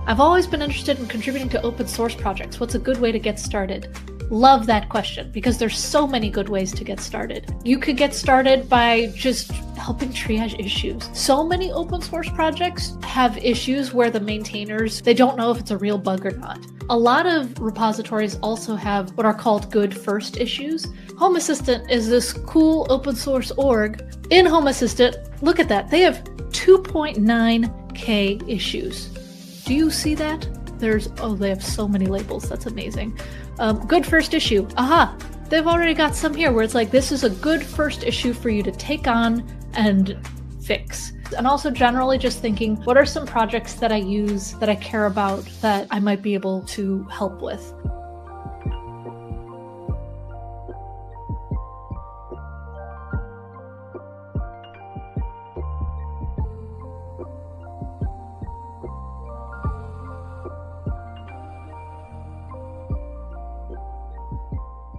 I've always been interested in contributing to open source projects. What's a good way to get started? Love that question because there's so many good ways to get started. You could get started by just helping triage issues. So many open source projects have issues where the maintainers, they don't know if it's a real bug or not. A lot of repositories also have what are called good first issues. Home Assistant is this cool open source org. In Home Assistant, look at that. They have 2.9K issues. Do you see that? They have so many labels. That's amazing. Good first issue. Aha! They've already got some here where it's like, this is a good first issue for you to take on and fix. And also generally just thinking, what are some projects that I use, that I care about, that I might be able to help with?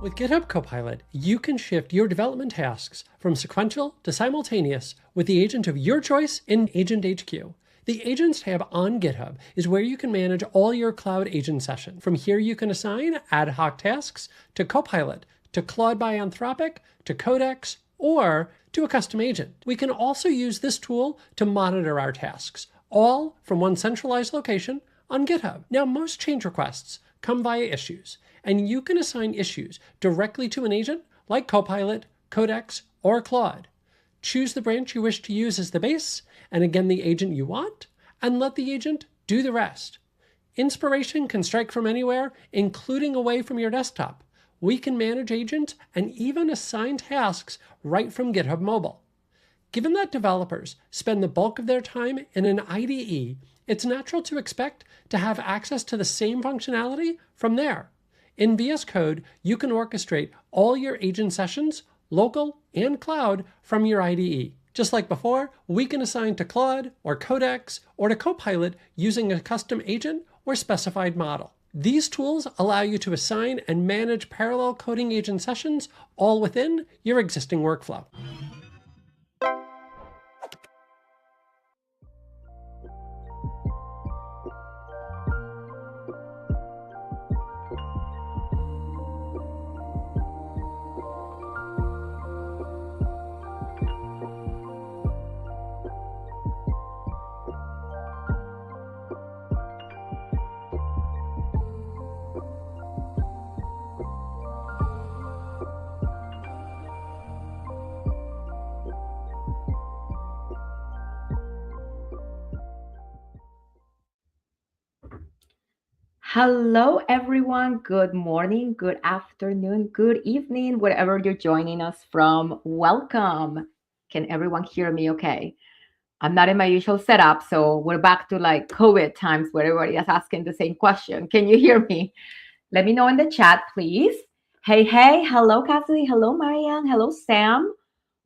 With GitHub Copilot, you can shift your development tasks from sequential to simultaneous with the agent of your choice in Agent HQ. The Agents tab on GitHub is where you can manage all your Cloud Agent sessions. From here, you can assign ad hoc tasks to Copilot, to Claude by Anthropic, to Codex, or to a custom agent. We can also use this tool to monitor our tasks, all from one centralized location on GitHub. Now, most change requests come via issues, and you can assign issues directly to an agent like Copilot, Codex, or Claude. Choose the branch you wish to use as the base, and again the agent you want, and let the agent do the rest. Inspiration can strike from anywhere, including away from your desktop. We can manage agents and even assign tasks right from GitHub Mobile. Given that developers spend the bulk of their time in an IDE, it's natural to expect to have access to the same functionality from there. In VS Code, you can orchestrate all your agent sessions, local and cloud, from your IDE. Just like before, we can assign to Claude or Codex or to Copilot using a custom agent or specified model. These tools allow you to assign and manage parallel coding agent sessions all within your existing workflow. Hello, everyone. Good morning, good afternoon, good evening, wherever you're joining us from. Welcome. Can everyone hear me okay? I'm not in my usual setup, so we're back to like COVID times where everybody is asking the same question. Can you hear me? Let me know in the chat, please. Hey, hello, Cassidy. Hello, Marianne. Hello, Sam.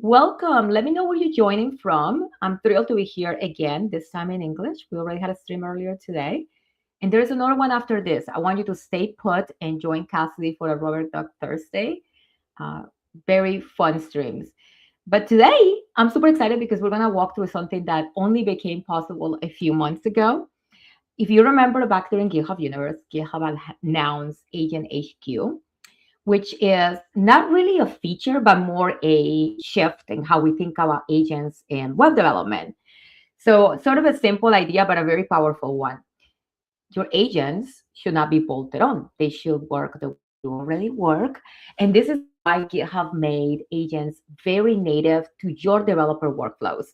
Welcome. Let me know where you're joining from. I'm thrilled to be here again, this time in English. We already had a stream earlier today. And there's another one after this. I want you to stay put and join Cassidy for a Robert Duck Thursday. Very fun streams. But today, I'm super excited because we're going to walk through something that only became possible a few months ago. If you remember back during GitHub Universe, GitHub announced Agent HQ, which is not really a feature, but more a shift in how we think about agents in web development. So sort of a simple idea, but a very powerful one. Your agents should not be bolted on. They should work the way they already work. And this is why GitHub made agents very native to your developer workflows.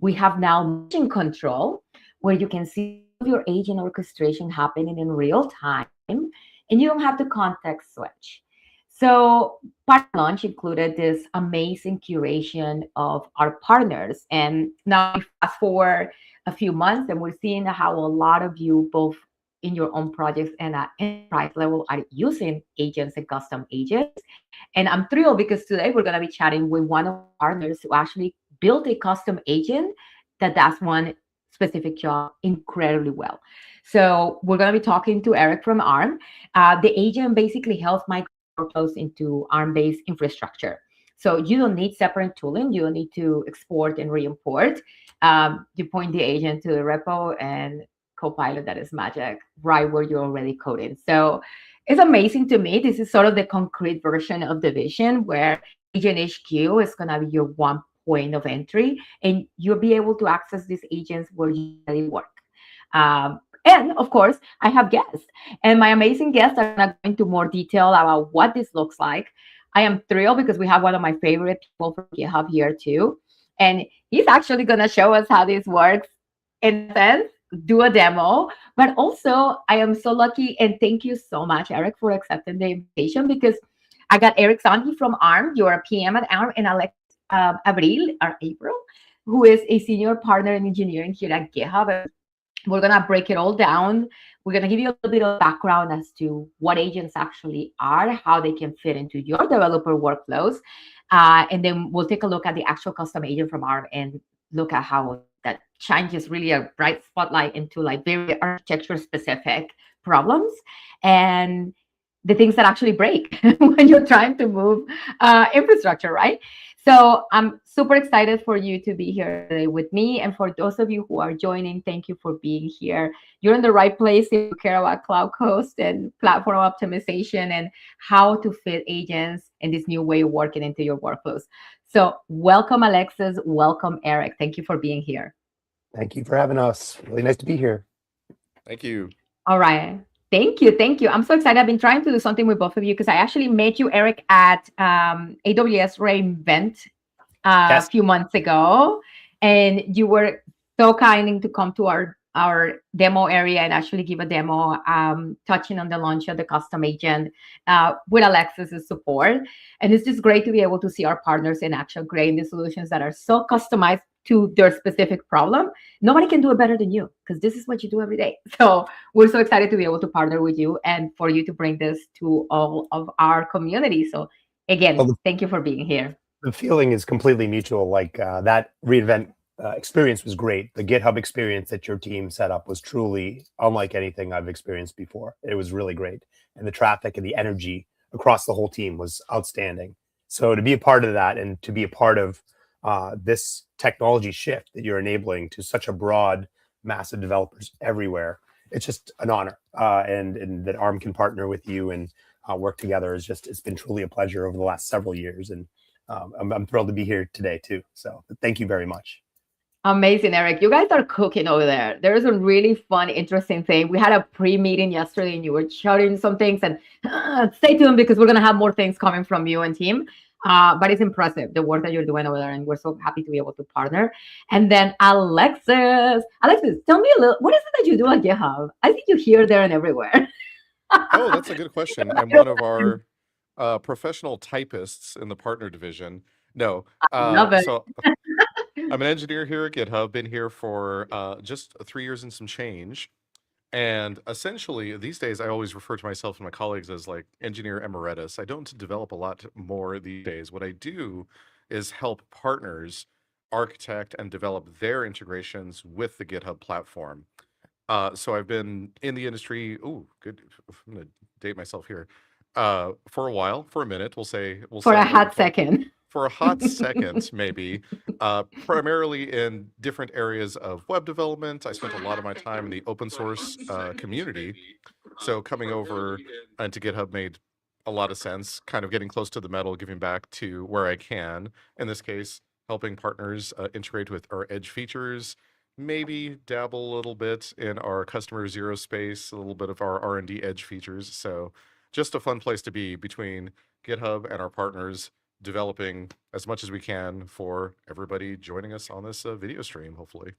We have now mission control, where you can see your agent orchestration happening in real time, and you don't have to context switch. So part of launch included this amazing curation of our partners. And now we fast forward a few months, and we're seeing how a lot of you, both in your own projects and at enterprise level, are using agents and custom agents. And I'm thrilled because today we're going to be chatting with one of our partners who actually built a custom agent that does one specific job incredibly well. So we're going to be talking to Eric from Arm. The agent basically helps migrate workflows into Arm-based infrastructure. So you don't need separate tooling. You don't need to export and re-import. You point the agent to the repo and Copilot that is magic right where you're already coding. So it's amazing to me. This is sort of the concrete version of the vision where Agent HQ is going to be your one point of entry, and you'll be able to access these agents where you already work. And of course, I have guests, and my amazing guests are going to go into more detail about what this looks like. I am thrilled because we have one of my favorite people from GitHub here too. And he's actually going to show us how this works in a sense, do a demo. But also, I am so lucky, and thank you so much, Eric, for accepting the invitation, because I got Eric Sondhi from Arm. You're a PM at Arm, and Alexis Abril, who is a senior partner in engineering here at GitHub. We're going to break it all down. We're going to give you a little bit of background as to what agents actually are, how they can fit into your developer workflows. And then we'll take a look at the actual custom agent from Arm and look at how that changes really a bright spotlight into like very architecture specific problems and the things that actually break when you're trying to move infrastructure, right? So I'm super excited for you to be here today with me. And for those of you who are joining, thank you for being here. You're in the right place if you care about cloud host and platform optimization and how to fit agents and this new way of working into your workflows. So welcome, Alexis. Welcome, Eric. Thank you for being here. Thank you for having us. Really nice to be here. Thank you. All right. Thank you. Thank you. I'm so excited. I've been trying to do something with both of you because I actually met you, Eric, at AWS reInvent a few months ago. And you were so kind to come to our demo area and actually give a demo touching on the launch of the custom agent with Alexis's support. And it's just great to be able to see our partners in action, creating the solutions that are so customized to their specific problem. Nobody can do it better than you because this is what you do every day. So we're so excited to be able to partner with you and for you to bring this to all of our community. So again, thank you for being here. The feeling is completely mutual. Like that reInvent experience was great. The GitHub experience that your team set up was truly unlike anything I've experienced before. It was really great. And the traffic and the energy across the whole team was outstanding. So to be a part of that and to be a part of this technology shift that you're enabling to such a broad mass of developers everywhere, it's just an honor. And that Arm can partner with you and work together is just, it's been truly a pleasure over the last several years. And I'm thrilled to be here today too. So thank you very much. Amazing, Eric. You guys are cooking over there. There's a really fun, interesting thing. We had a pre-meeting yesterday and you were shouting some things, and stay tuned because we're going to have more things coming from you and team. But it's impressive, the work that you're doing over there, and we're so happy to be able to partner. And then Alexis, tell me a little, what is it that you do at GitHub? I think you here, there, and everywhere. Oh, that's a good question. I'm one of our professional typists in the partner division. No, Love it. so I'm an engineer here at GitHub, been here for just 3 years and some change. And essentially, these days, I always refer to myself and my colleagues as like engineer emeritus. I don't develop a lot more these days. What I do is help partners architect and develop their integrations with the GitHub platform. So I've been in the industry, I'm going to date myself here, for a while, for a minute, we'll say. For a hot second. For a hot second, maybe, primarily in different areas of web development. I spent a lot of my time in the open source community. So coming over into GitHub made a lot of sense, kind of getting close to the metal, giving back to where I can. In this case, helping partners integrate with our edge features, maybe dabble a little bit in our customer zero space, a little bit of our R&D edge features. So just a fun place to be between GitHub and our partners, developing as much as we can for everybody joining us on this video stream, hopefully.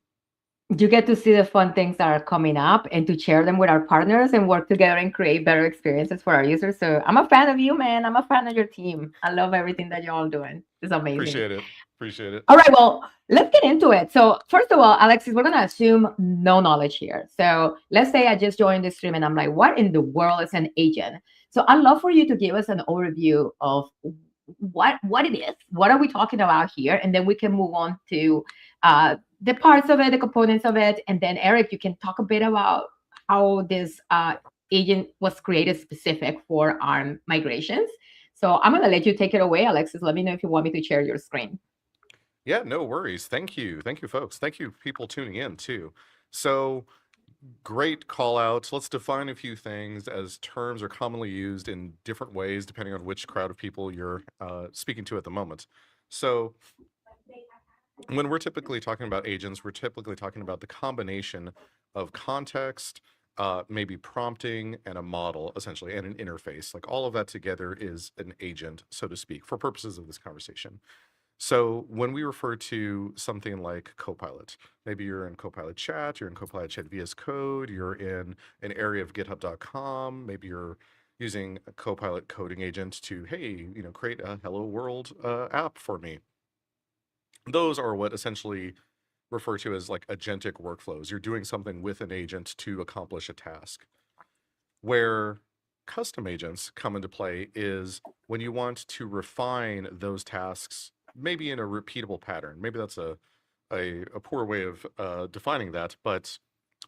You get to see the fun things that are coming up and to share them with our partners and work together and create better experiences for our users. So I'm a fan of you, man. I'm a fan of your team. I love everything that you're all doing. It's amazing. Appreciate it. All right, well, let's get into it. So first of all, Alexis, we're going to assume no knowledge here. So let's say I just joined the stream and I'm like, what in the world is an agent? So I'd love for you to give us an overview of what it is, what are we talking about here, and then we can move on to the parts of it, the components of it, and then Eric, you can talk a bit about how this agent was created specific for Arm migrations. So I'm going to let you take it away, Alexis. Let me know if you want me to share your screen. Yeah, no worries. Thank you, folks. Thank you, people tuning in too. So great call out. Let's define a few things, as terms are commonly used in different ways depending on which crowd of people you're speaking to at the moment. So when we're typically talking about agents, we're typically talking about the combination of context, maybe prompting, and a model, essentially, and an interface. Like all of that together is an agent, so to speak, for purposes of this conversation. So when we refer to something like Copilot, maybe you're in Copilot chat, you're in Copilot chat VS Code, you're in an area of github.com, maybe you're using a Copilot coding agent to, hey, create a hello world app for me. Those are what essentially refer to as like agentic workflows. You're doing something with an agent to accomplish a task. Where custom agents come into play is when you want to refine those tasks, maybe in a repeatable pattern. Maybe that's a poor way of defining that, but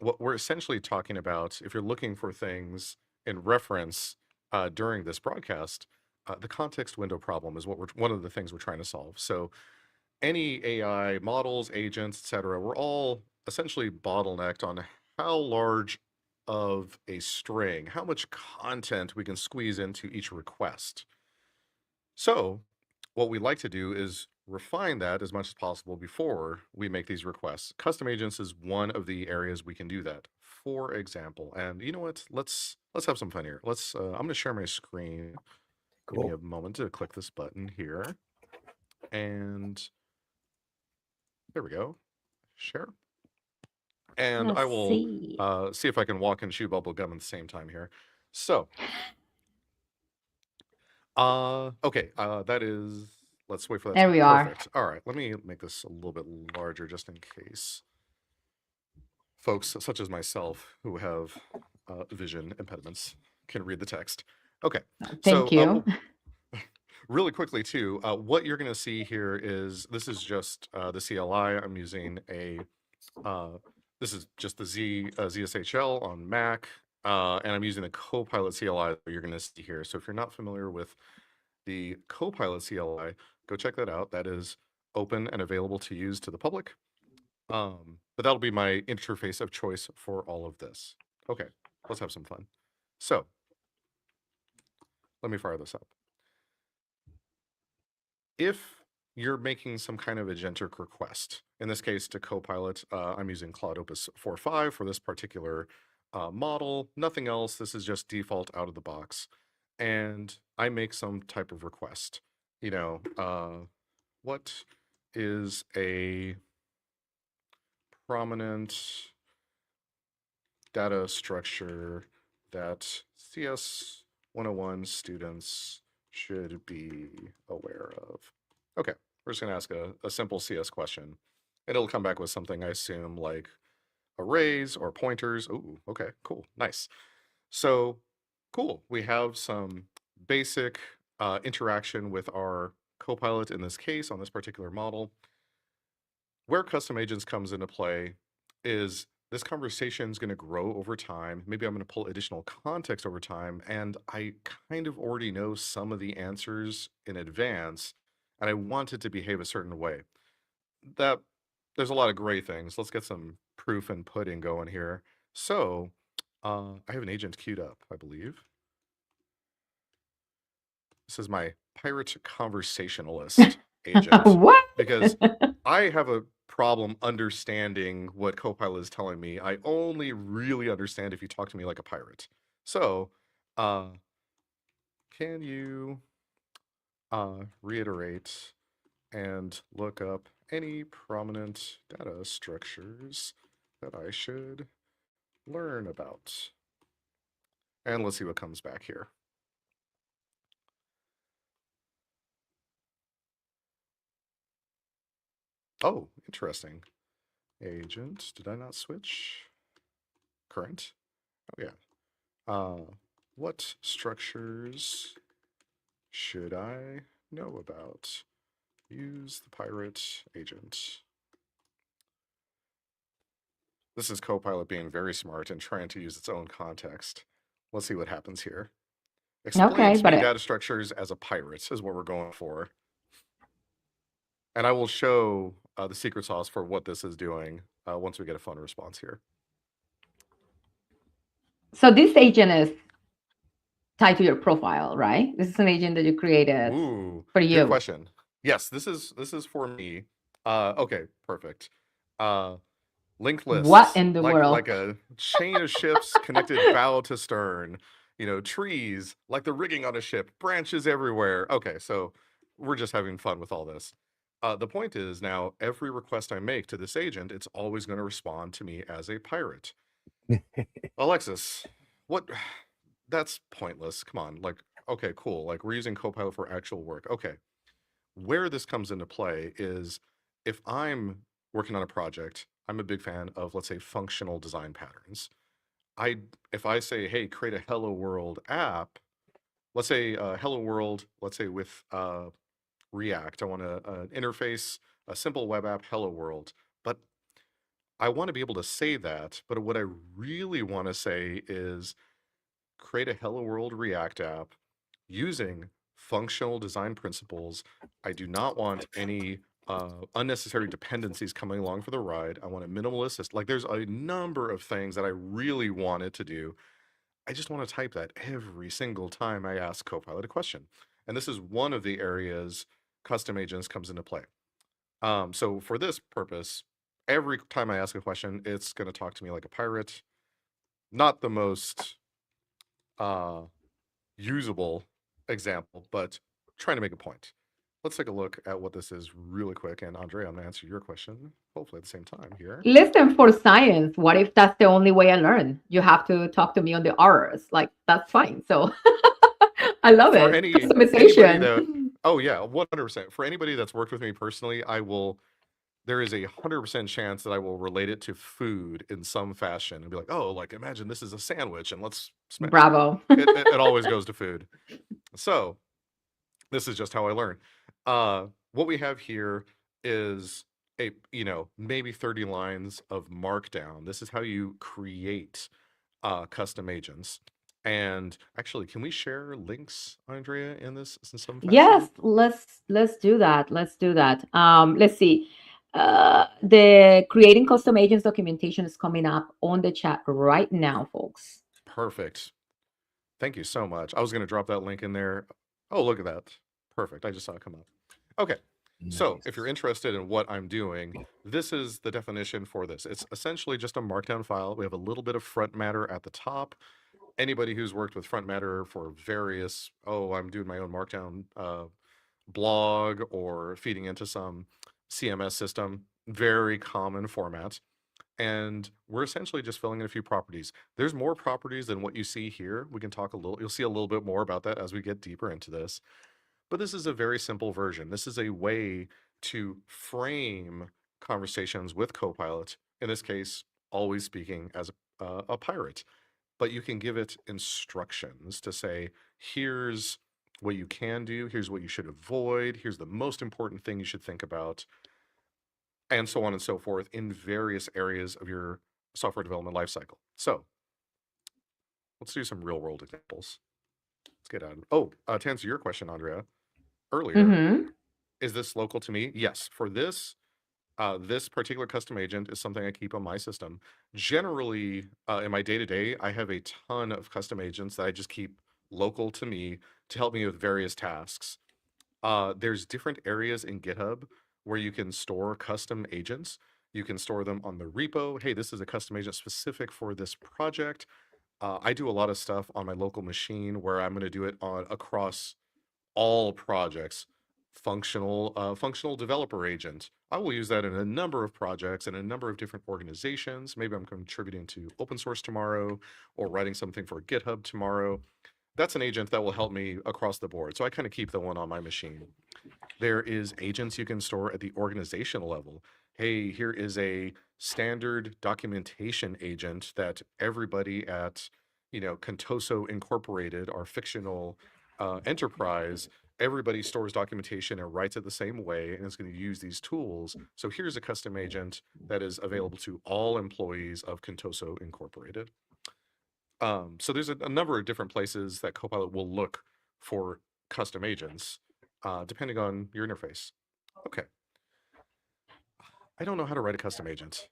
what we're essentially talking about, if you're looking for things in reference during this broadcast, the context window problem is one of the things we're trying to solve. So any AI models, agents, etc., we're all essentially bottlenecked on how large of a string, how much content we can squeeze into each request. So what we like to do is refine that as much as possible before we make these requests. Custom agents is one of the areas we can do that. For example, and you know what? Let's have some fun here. I'm going to share my screen. Give me Cool. a moment to click this button here, and there we go. Share. And Let's I will see. see if I can walk and chew bubble gum at the same time here. So, okay, that is. Let's wait for that. There we are. Perfect. All right, let me make this a little bit larger just in case folks such as myself who have vision impediments can read the text. Okay. Thank you. Really quickly too, what you're going to see here is this is just the CLI. I'm using a this is just the ZSHL on Mac, and I'm using the Copilot CLI that you're going to see here. So if you're not familiar with the Copilot CLI, go check that out. That is open and available to use to the public. But that'll be my interface of choice for all of this. Okay, let's have some fun. So let me fire this up. If you're making some kind of agentic request, in this case to Copilot, I'm using Claude Opus 4.5 for this particular model, nothing else. This is just default out of the box. And I make some type of request. What is a prominent data structure that CS 101 students should be aware of? Okay, we're just going to ask a simple CS question, and it'll come back with something, I assume, like arrays or pointers. Ooh, okay, cool, nice. So, cool, we have some basic interaction with our Copilot in this case on this particular model. Where custom agents comes into play is this conversation is going to grow over time. Maybe I'm going to pull additional context over time, and I kind of already know some of the answers in advance, and I want it to behave a certain way. There's a lot of gray things. Let's get some proof and pudding going here. So I have an agent queued up, I believe. This is my pirate conversationalist agent. What? Because I have a problem understanding what Copilot is telling me. I only really understand if you talk to me like a pirate. So, can you reiterate and look up any prominent data structures that I should learn about? And let's see what comes back here. Oh, interesting. Agent, did I not switch? Current. Oh, yeah. What structures should I know about? Use the pirate agent. This is Copilot being very smart and trying to use its own context. Let's see what happens here. Explain Okay, to but me data structures as a pirate is what we're going for. And I will show the secret sauce for what this is doing once we get a fun response here. So this agent is tied to your profile, right? This is an agent that you created Ooh, for good you. question. Yes, this is for me. Okay, perfect. Linked What lists, in the like world? a chain of ships connected bow to stern. You know, trees, like the rigging on a ship, branches everywhere. Okay, so we're just having fun with all this. The point is now every request I make to this agent, it's always going to respond to me as a pirate. Alexis, what? That's pointless. Come on. Like, okay, cool. Like, we're using Copilot for actual work. Okay. Where this comes into play is if I'm working on a project, I'm a big fan of, let's say, functional design patterns. If I say, hey, create a Hello World app, let's say Hello World, let's say with React, I want an interface, a simple web app, Hello World. But I want to be able to say that. But what I really want to say is create a Hello World React app using functional design principles. I do not want any unnecessary dependencies coming along for the ride. I want a minimalist. Like there's a number of things that I really wanted to do. I just want to type that every single time I ask Copilot a question. And this is one of the areas custom agents comes into play. So for this purpose, every time I ask a question, it's going to talk to me like a pirate. Not the most usable example, but trying to make a point. Let's take a look at what this is really quick. And Andrea, I'm going to answer your question, hopefully at the same time here. Listen, for science, what if that's the only way I learn? You have to talk to me on the R's. Like, that's fine. So I love For it. anybody that, Customization. oh yeah, 100%. For anybody that's worked with me personally, there is a 100% chance that I will relate it to food in some fashion and be like, oh, like imagine this is a sandwich and let's smash. Bravo. It always goes to food. So this is just how I learn. What we have here is maybe 30 lines of markdown. This is how you create custom agents. And actually, can we share links, Andrea, in this in some fashion? Yes, let's do that. Let's do that. Let's see. The creating custom agents documentation is coming up on the chat right now, folks. Perfect. Thank you so much. I was going to drop that link in there. Oh, look at that. Perfect. I just saw it come up. Okay. So if you're interested in what I'm doing, this is the definition for this. It's essentially just a markdown file. We have a little bit of front matter at the top. Anybody who's worked with front matter for various, I'm doing my own markdown blog or feeding into some CMS system, very common format. And we're essentially just filling in a few properties. There's more properties than what you see here. We can talk you'll see a little bit more about that as we get deeper into this. But this is a very simple version. This is a way to frame conversations with Copilot, in this case, always speaking as a pirate. But you can give it instructions to say, here's what you can do, here's what you should avoid, here's the most important thing you should think about, and so on and so forth in various areas of your software development lifecycle. So let's do some real world examples. Let's get on. To answer your question, Andrea, earlier, is this local to me? Yes. For this, this particular custom agent is something I keep on my system. Generally, in my day-to-day, I have a ton of custom agents that I just keep local to me to help me with various tasks. There's different areas in GitHub where you can store custom agents. You can store them on the repo. Hey, this is a custom agent specific for this project. I do a lot of stuff on my local machine where I'm going to do it across all projects. Functional developer agent. I will use that in a number of projects and a number of different organizations. Maybe I'm contributing to open source tomorrow or writing something for GitHub tomorrow. That's an agent that will help me across the board. So I kind of keep the one on my machine. There is agents you can store at the organizational level. Hey, here is a standard documentation agent that everybody at, Contoso Incorporated, our fictional enterprise, everybody stores documentation and writes it the same way and is going to use these tools. So here's a custom agent that is available to all employees of Contoso Incorporated. So there's a number of different places that Copilot will look for custom agents, depending on your interface. Okay. I don't know how to write a custom agent.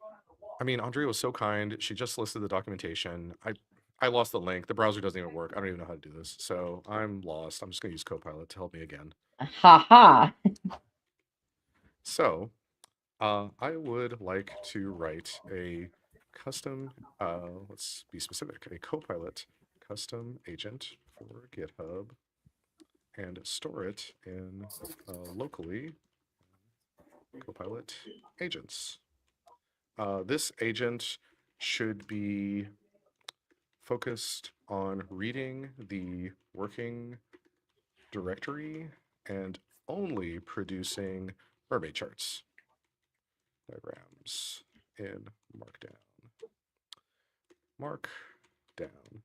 I mean, Andrea was so kind. She just listed the documentation. I lost the link. The browser doesn't even work. I don't even know how to do this. So I'm lost. I'm just going to use Copilot to help me again. Ha. So I would like to write a custom, let's be specific, a Copilot custom agent for GitHub and store it in locally Copilot agents. This agent should be focused on reading the working directory and only producing mermaid charts, diagrams in Markdown. Markdown.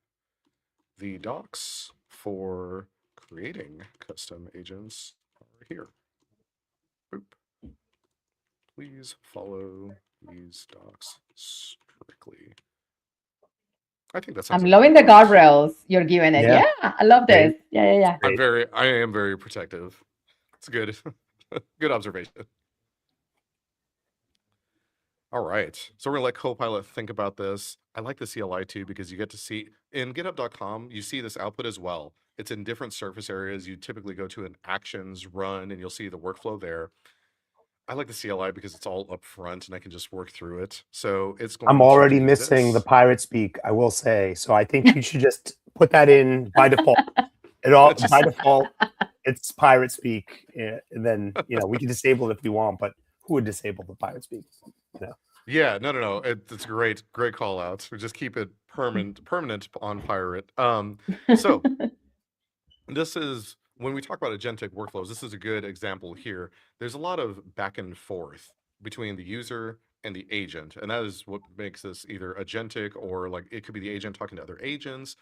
The docs for creating custom agents are here. Boop. Please follow these docs strictly. I think that sounds. I'm loving the guardrails you're giving it. Yeah. Yeah, I love this. Yeah. I am very protective. It's good. Good observation. All right. So we're gonna let Copilot think about this. I like the CLI too, because you get to see in github.com, you see this output as well. It's in different surface areas. You typically go to an actions run and you'll see the workflow there. I like the CLI because it's all up front and I can just work through it. So it's going I'm to already do missing the this. pirate speak, I will say. So I think you should just put that in by default. By default, it's pirate speak. And then, we can disable it if we want, but who would disable the pirate speak? Yeah, no. It's a great call out. We just keep it permanent on pirate. So this is when we talk about agentic workflows, this is a good example here. There's a lot of back and forth between the user and the agent, and that is what makes this either agentic or like it could be the agent talking to other agents,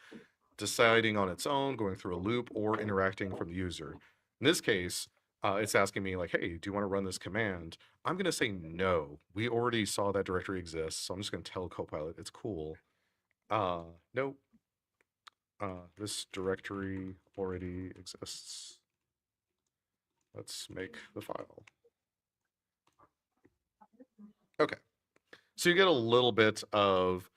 deciding on its own, going through a loop, or interacting from the user. In this case, it's asking me like, hey, do you want to run this command? I'm going to say no. We already saw that directory exists, so I'm just going to tell Copilot it's cool. Nope. This directory already exists. Let's make the file. Okay. So you get a little bit of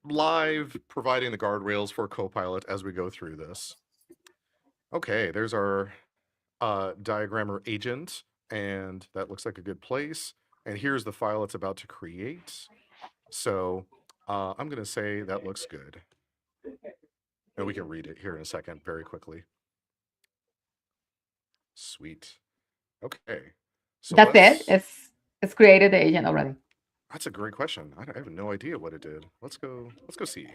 live providing the guardrails for Copilot as we go through this. Okay, there's our diagrammer agent, and that looks like a good place. And here's the file it's about to create. So I'm going to say that looks good. And we can read it here in a second very quickly. Sweet. Okay. So that's it. It's created the agent already. That's a great question. I have no idea what it did. Let's go see.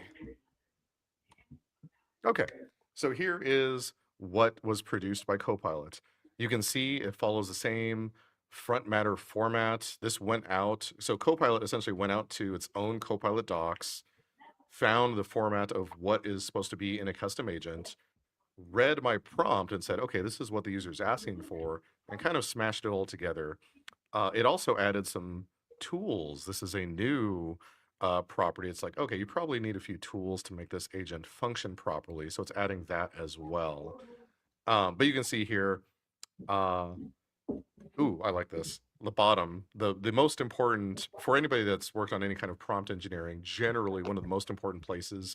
Okay. So here is what was produced by Copilot. You can see it follows the same front matter format. This went out. So Copilot essentially went out to its own Copilot docs, found the format of what is supposed to be in a custom agent, read my prompt and said, okay, this is what the user is asking for, and kind of smashed it all together. It also added some tools. This is a new property. It's like, okay, you probably need a few tools to make this agent function properly. So it's adding that as well. But you can see here, ooh, I like this. The bottom, the most important, for anybody that's worked on any kind of prompt engineering, generally one of the most important places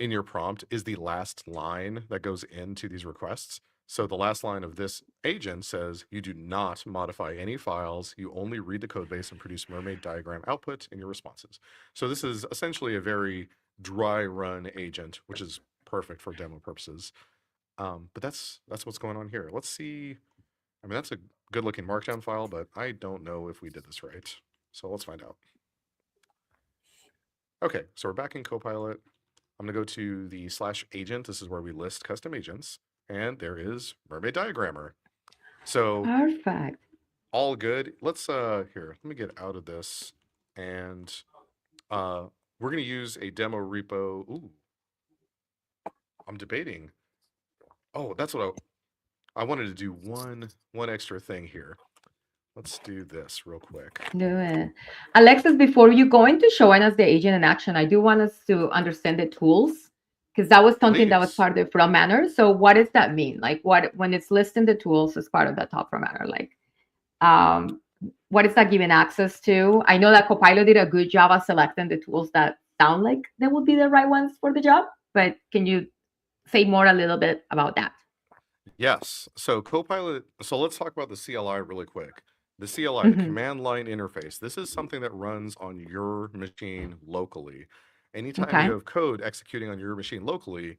in your prompt is the last line that goes into these requests. So the last line of this agent says, you do not modify any files. You only read the code base and produce mermaid diagram output in your responses. So this is essentially a very dry run agent, which is perfect for demo purposes. But that's what's going on here. Let's see. I mean, that's a good looking markdown file, but I don't know if we did this right. So let's find out. Okay, so we're back in Copilot. I'm gonna go to the /agent. This is where we list custom agents. And there is Mermaid Diagrammer. So perfect. All good. Let's here, let me get out of this. And we're gonna use a demo repo. Ooh. I'm debating. Oh, that's what I wanted to do one extra thing here. Let's do this real quick. Do it. Alexis, before you go into showing us the agent in action, I do want us to understand the tools, because that was something that was part of the front manner. So what does that mean? Like when it's listing the tools as part of the top front manner, like what is that giving access to? I know that Copilot did a good job of selecting the tools that sound like they would be the right ones for the job. But can you say more a little bit about that? Yes. So Copilot, so let's talk about the CLI really quick. The CLI, the Mhm. command line interface, this is something that runs on your machine locally. Anytime Okay. you have code executing on your machine locally,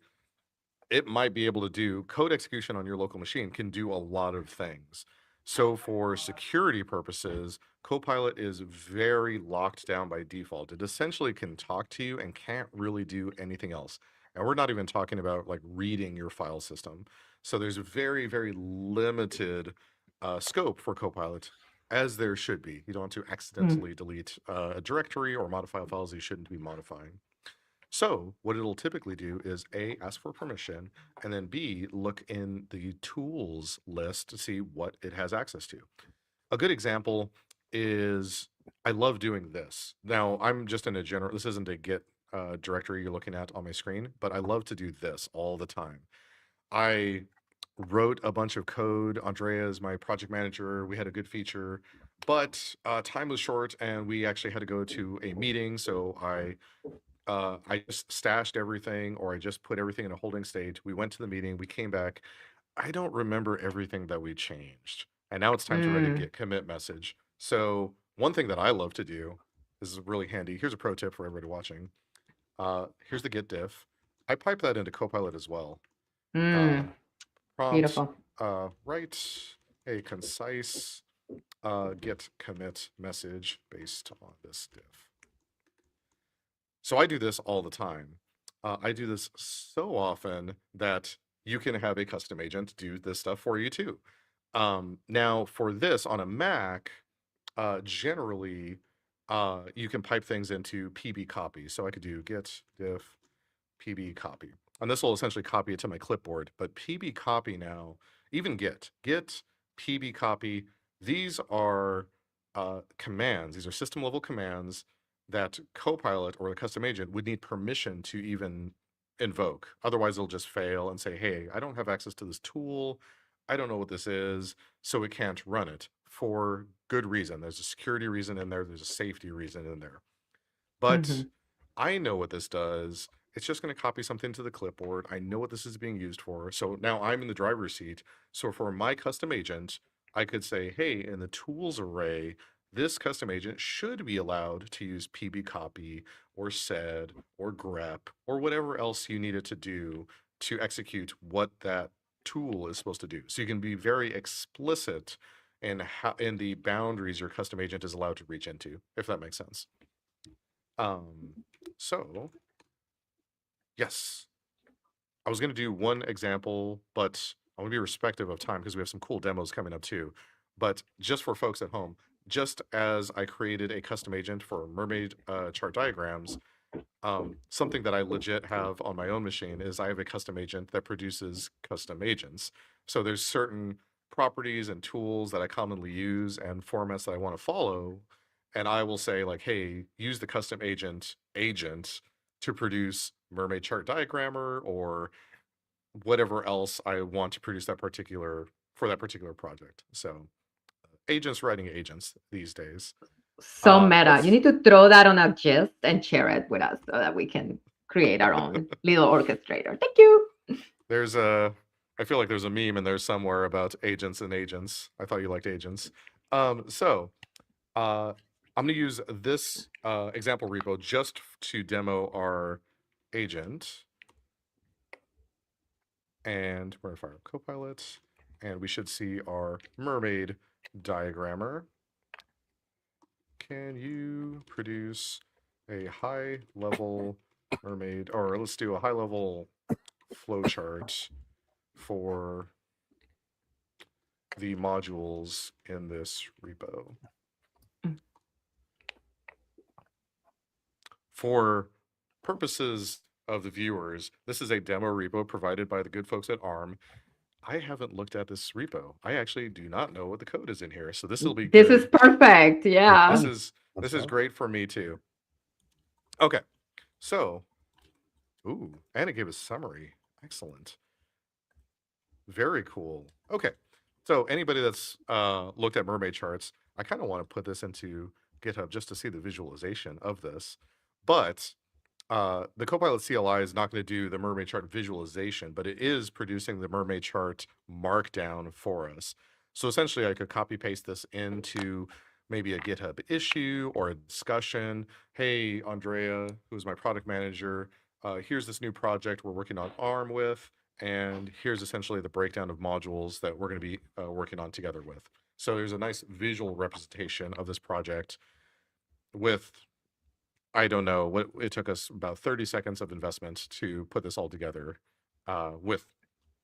it might be able to do code execution on your local machine can do a lot of things. So for security purposes, Copilot is very locked down by default. It essentially can talk to you and can't really do anything else. And we're not even talking about like reading your file system. So there's very, very limited scope for Copilot, as there should be. You don't want to accidentally delete a directory or modify files you shouldn't be modifying. So what it'll typically do is A, ask for permission, and then B, look in the tools list to see what it has access to. A good example is I love doing this. Now, I'm just in a general, this isn't a Git directory you're looking at on my screen, but I love to do this all the time. I wrote a bunch of code. Andrea is my project manager. We had a good feature, but time was short and we actually had to go to a meeting. So I just stashed everything, or I just put everything in a holding state. We went to the meeting, we came back. I don't remember everything that we changed. And now it's time to write a git commit message. So one thing that I love to do, this is really handy. Here's a pro tip for everybody watching. Here's the git diff. I pipe that into Copilot as well. Prompt, Beautiful. write a concise git commit message based on this diff. So I do this all the time. I do this so often that you can have a custom agent do this stuff for you too. Now for this on a Mac, generally, you can pipe things into pb copy. So I could do git diff pb copy. And this will essentially copy it to my clipboard. But pb copy now, even git pb copy, these are commands. These are system level commands that Copilot or the custom agent would need permission to even invoke. Otherwise, it'll just fail and say, hey, I don't have access to this tool. I don't know what this is, so it can't run it for good reason. There's a security reason in there. There's a safety reason in there. But I know what this does. It's just going to copy something to the clipboard. I know what this is being used for. So now I'm in the driver's seat. So for my custom agent, I could say, hey, in the tools array, this custom agent should be allowed to use pb copy or sed or grep or whatever else you need it to do to execute what that tool is supposed to do. So you can be very explicit in the boundaries your custom agent is allowed to reach into, if that makes sense. So yes, I was going to do one example, but I want to be respectful of time because we have some cool demos coming up too. But just for folks at home, just as I created a custom agent for mermaid chart diagrams, something that I legit have on my own machine is I have a custom agent that produces custom agents. So there's certain properties and tools that I commonly use and formats that I want to follow. And I will say like, hey, use the custom agent to produce mermaid chart diagrammer or whatever else I want to produce for that particular project. So agents writing agents these days. So meta. You need to throw that on a gist and share it with us so that we can create our own little orchestrator. Thank you. I feel like there's a meme in there somewhere about agents and agents. I thought you liked agents. So I'm going to use this example repo just to demo our agent. And we're going to fire up Copilot. And we should see our mermaid diagrammer. Can you produce a high-level mermaid, or let's do a high-level flowchart for the modules in this repo? For purposes of the viewers, this is a demo repo provided by the good folks at Arm. I haven't looked at this repo. I actually do not know what the code is in here. So this will be This good. is perfect. Yeah. This is great for me too. Okay. So, and it gave a summary. Excellent. Very cool. Okay. So anybody that's looked at mermaid charts, I kind of want to put this into GitHub just to see the visualization of this. But the Copilot CLI is not going to do the mermaid chart visualization, but it is producing the mermaid chart markdown for us. So essentially, I could copy paste this into maybe a GitHub issue or a discussion. Hey, Andrea, who's my product manager, here's this new project we're working on ARM with, and here's essentially the breakdown of modules that we're going to be working on together with. So there's a nice visual representation of this project with, I don't know, what it took us about 30 seconds of investment to put this all together with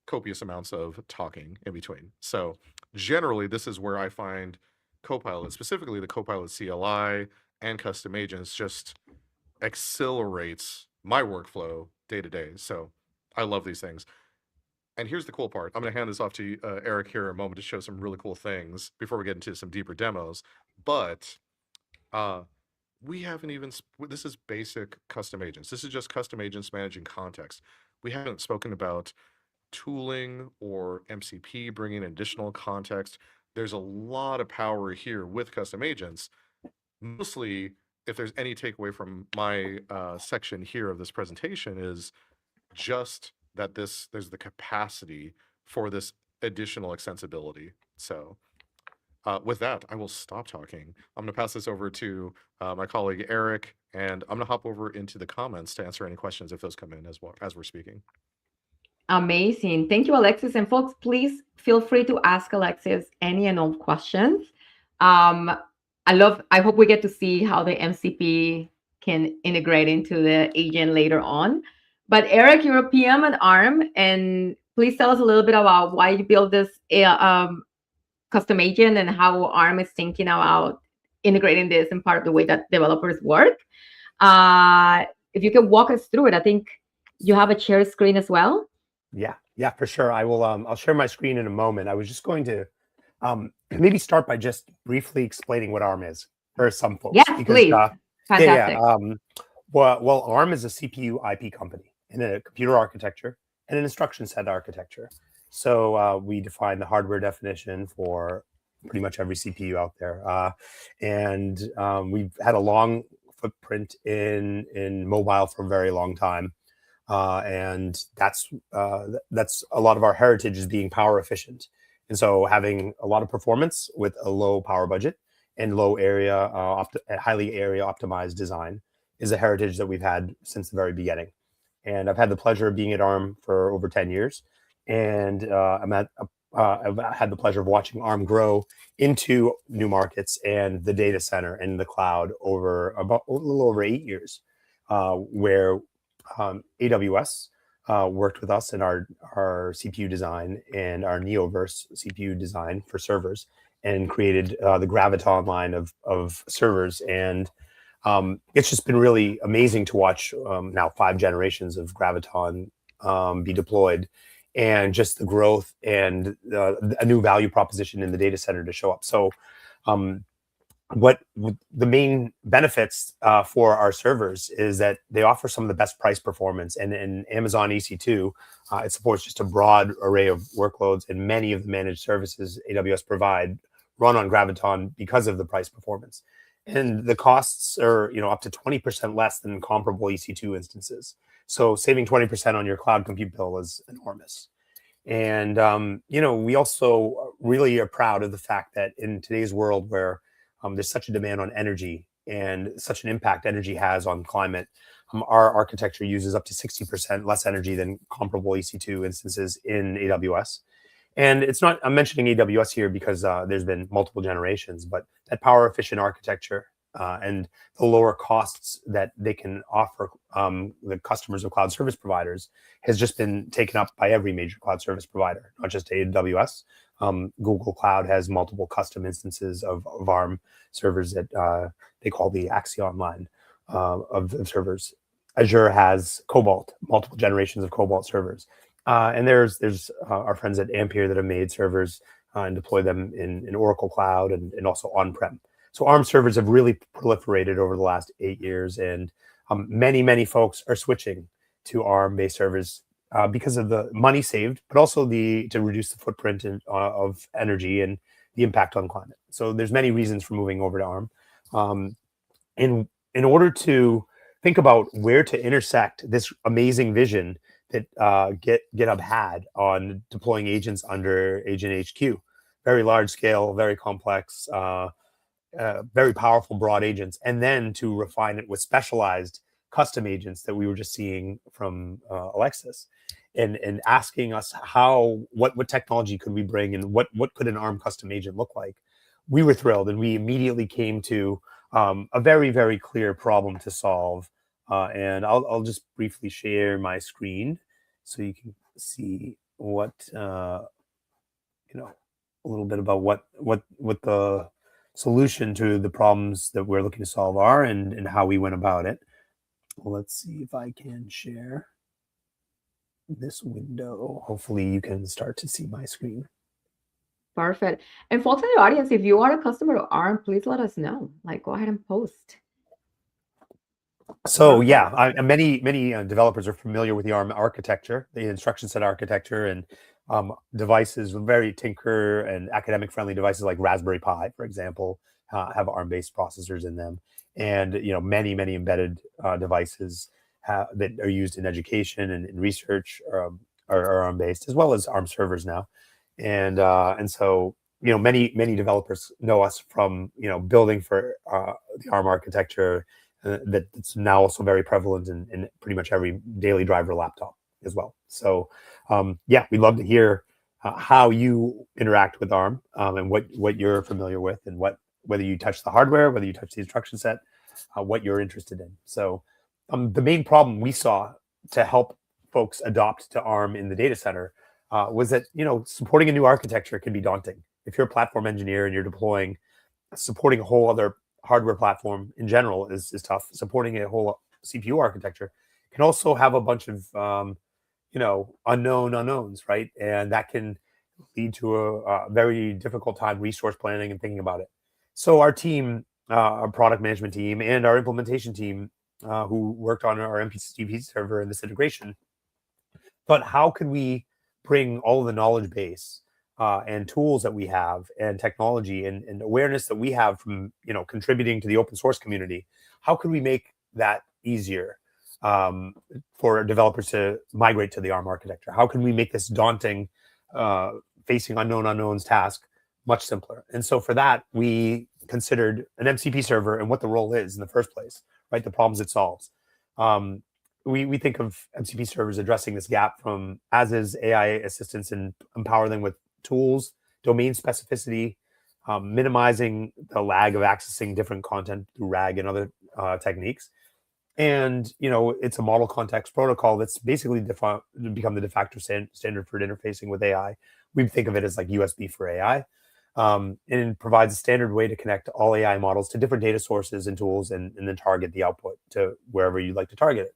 copious amounts of talking in between. So generally, this is where I find Copilot, specifically the Copilot CLI and custom agents, just accelerates my workflow day to day. So I love these things. And here's the cool part. I'm going to hand this off to Eric here in a moment to show some really cool things before we get into some deeper demos. But we haven't even, this is basic custom agents. This is just custom agents managing context. We haven't spoken about tooling or MCP bringing additional context. There's a lot of power here with custom agents. Mostly, if there's any takeaway from my section here of this presentation, is just that there's the capacity for this additional extensibility. So with that, I will stop talking. I'm going to pass this over to my colleague Eric, and I'm going to hop over into the comments to answer any questions if those come in as well as we're speaking. Amazing. Thank you, Alexis. And folks, please feel free to ask Alexis any and all questions. I hope we get to see how the MCP can integrate into the agent later on. But Eric, you're a PM at ARM, and please tell us a little bit about why you built this custom agent and how ARM is thinking about integrating this in part of the way that developers work. If you can walk us through it, I think you have a shared screen as well. Yeah, for sure. I will. I'll share my screen in a moment. I was just going to maybe start by just briefly explaining what ARM is for some folks. Yes, because, please. Fantastic. Well, ARM is a CPU IP company in a computer architecture and an instruction set architecture. So we define the hardware definition for pretty much every CPU out there, and we've had a long footprint in mobile for a very long time. And that's a lot of our heritage is being power efficient. And so having a lot of performance with a low power budget and low area, highly area optimized design is a heritage that we've had since the very beginning. And I've had the pleasure of being at ARM for over 10 years. And I've had the pleasure of watching ARM grow into new markets and the data center and the cloud over about a little over 8 years, where AWS worked with us in our CPU design and our Neoverse CPU design for servers, and created the Graviton line of servers. And it's just been really amazing to watch now 5 generations of Graviton be deployed, and just the growth and a new value proposition in the data center to show up. So what the main benefits for our servers is that they offer some of the best price performance, and in Amazon EC2, it supports just a broad array of workloads, and many of the managed services AWS provide run on Graviton because of the price performance. And the costs are up to 20% less than comparable EC2 instances. So saving 20% on your cloud compute bill is enormous. And we also really are proud of the fact that in today's world where there's such a demand on energy and such an impact energy has on climate, our architecture uses up to 60% less energy than comparable EC2 instances in AWS. And it's not, I'm mentioning AWS here because there's been multiple generations, but that power efficient architecture and the lower costs that they can offer the customers of cloud service providers has just been taken up by every major cloud service provider, not just AWS. Google Cloud has multiple custom instances of ARM servers that they call the Axion line of servers. Azure has Cobalt, multiple generations of Cobalt servers. And there's our friends at Ampere that have made servers and deploy them in Oracle Cloud and also on-prem. So ARM servers have really proliferated over the last 8 years, and many folks are switching to ARM-based servers because of the money saved, but also to reduce the footprint of energy and the impact on climate. So there's many reasons for moving over to ARM. In order to think about where to intersect this amazing vision that GitHub had on deploying agents under Agent HQ. Very large scale, very complex, very powerful broad agents, and then to refine it with specialized custom agents that we were just seeing from Alexis, and asking us what technology could we bring, and what could an ARM custom agent look like. We were thrilled, and we immediately came to a very, very clear problem to solve. And I'll just briefly share my screen so you can see what a little bit about what the solution to the problems that we're looking to solve are, and how we went about it. Let's see if I can share this window. Hopefully you can start to see my screen. Perfect. And folks in the audience, if you are a customer of ARM, please let us know. Like, go ahead and post. So yeah, many developers are familiar with the ARM architecture, the instruction set architecture, and devices, very Tinker and academic friendly devices like Raspberry Pi, for example, have ARM-based processors in them. And many embedded devices that are used in education and in research are ARM-based, as well as ARM servers now. And so many developers know us from building for the ARM architecture that's now also very prevalent in pretty much every daily driver laptop as well. So yeah, we'd love to hear how you interact with ARM, and what you're familiar with, and whether you touch the hardware, whether you touch the instruction set, what you're interested in. So the main problem we saw to help folks adopt to ARM in the data center was that supporting a new architecture can be daunting. If you're a platform engineer and you're supporting a whole other hardware platform in general is tough. Supporting a whole CPU architecture can also have a bunch of unknown unknowns, right? And that can lead to a very difficult time resource planning and thinking about it. So our team, our product management team, and our implementation team, who worked on our MCP server and this integration, thought, how could we bring all of the knowledge base and tools that we have, and technology and awareness that we have from contributing to the open source community, how could we make that easier for developers to migrate to the ARM architecture? How can we make this daunting, facing unknown unknowns task much simpler? And so for that, we considered an MCP server and what the role is in the first place, right? The problems it solves. We think of MCP servers addressing this gap from as-is AI assistants and empower them with tools, domain specificity, minimizing the lag of accessing different content through RAG and other techniques. And it's a model context protocol that's basically become the de facto standard for interfacing with AI. We think of it as like USB for AI, and it provides a standard way to connect all AI models to different data sources and tools, and then target the output to wherever you'd like to target it.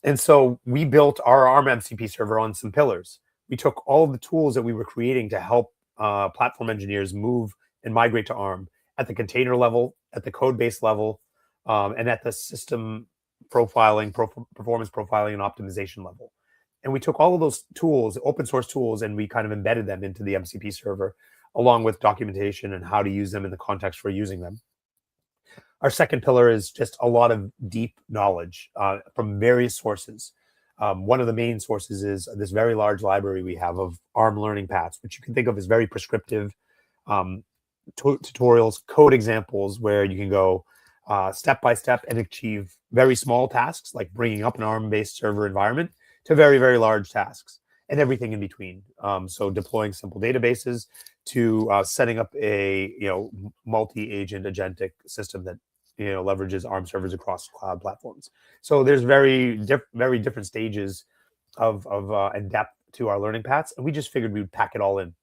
And so we built our ARM MCP server on some pillars. We took all of the tools that we were creating to help platform engineers move and migrate to ARM at the container level, at the code base level, and at the system profiling, performance profiling, and optimization level. And we took all of those tools, open source tools, and we kind of embedded them into the MCP server, along with documentation and how to use them in the context for using them. Our second pillar is just a lot of deep knowledge from various sources. One of the main sources is this very large library we have of ARM learning paths, which you can think of as very prescriptive tutorials, code examples where you can go step by step and achieve very small tasks like bringing up an ARM-based server environment to very, very large tasks, and everything in between. So deploying simple databases to setting up a multi-agent agentic system that leverages ARM servers across cloud platforms. So there's very different stages of and depth to our learning paths, and we just figured we would pack it all in,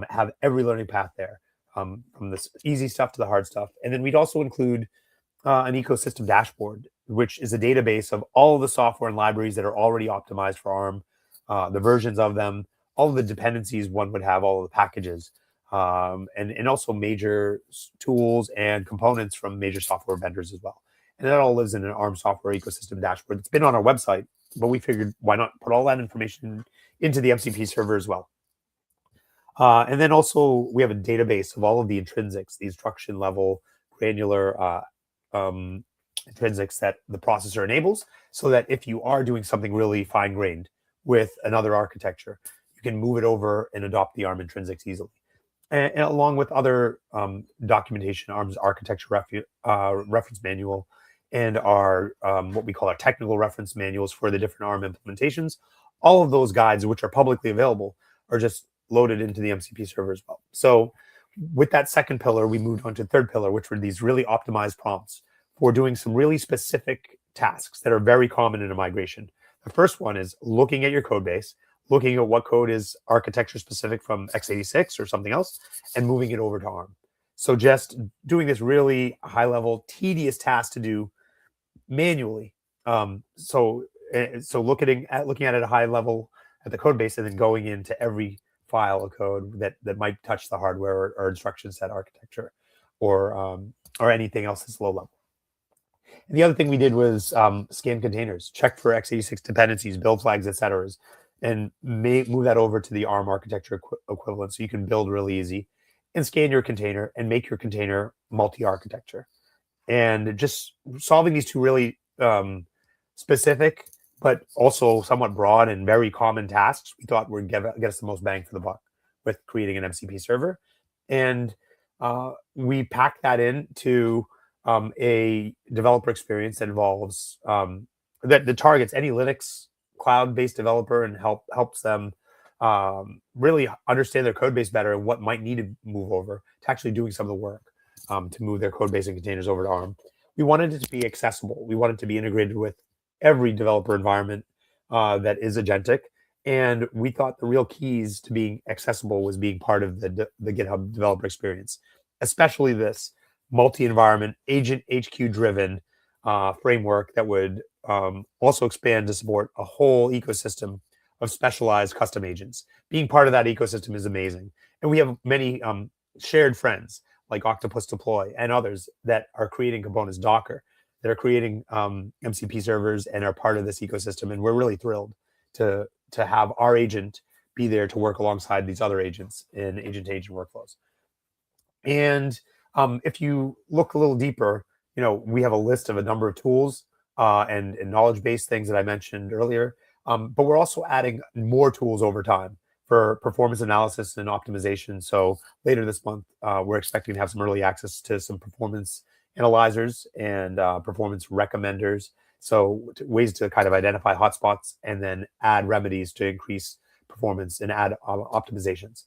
have every learning path there, from the easy stuff to the hard stuff. And then we'd also include an ecosystem dashboard, which is a database of all of the software and libraries that are already optimized for ARM, the versions of them, all of the dependencies one would have, all of the packages, and also major tools and components from major software vendors as well. And that all lives in an ARM software ecosystem dashboard. It's been on our website, but we figured why not put all that information into the MCP server as well. And then also we have a database of all of the intrinsics, the instruction level, granular intrinsics that the processor enables, so that if you are doing something really fine-grained with another architecture, you can move it over and adopt the ARM intrinsics easily. And along with other documentation, ARM's architecture reference manual, and our what we call our technical reference manuals for the different ARM implementations. All of those guides, which are publicly available, are just loaded into the MCP server as well. So with that second pillar, we moved on to the third pillar, which were these really optimized prompts for doing some really specific tasks that are very common in a migration. The first one is looking at your code base, looking at what code is architecture specific from x86 or something else, and moving it over to ARM. So just doing this really high level, tedious task to do manually. So looking at it at a high level at the code base, and then going into every file of code that might touch the hardware or instruction set architecture, or anything else that's low level. And the other thing we did was scan containers, check for x86 dependencies, build flags, etc., and move that over to the ARM architecture equivalent, so you can build really easy and scan your container and make your container multi-architecture. And just solving these two really specific, but also somewhat broad and very common tasks, we thought would get us the most bang for the buck with creating an MCP server. And we packed that into a developer experience that involves that targets any Linux cloud-based developer and helps them really understand their code base better and what might need to move over to actually doing some of the work to move their code base and containers over to ARM. We wanted it to be accessible. We wanted it to be integrated with every developer environment that is agentic. And we thought the real keys to being accessible was being part of the GitHub developer experience, especially this multi-environment, agent HQ-driven framework that would also expand to support a whole ecosystem of specialized custom agents. Being part of that ecosystem is amazing. And we have many shared friends like Octopus Deploy and others that are creating components, Docker, that are creating MCP servers and are part of this ecosystem. And we're really thrilled to have our agent be there to work alongside these other agents in agent-to-agent workflows. And if you look a little deeper, we have a list of a number of tools and knowledge-based things that I mentioned earlier. But we're also adding more tools over time for performance analysis and optimization. So later this month, we're expecting to have some early access to some performance analyzers and performance recommenders. So ways to kind of identify hotspots and then add remedies to increase performance and add optimizations.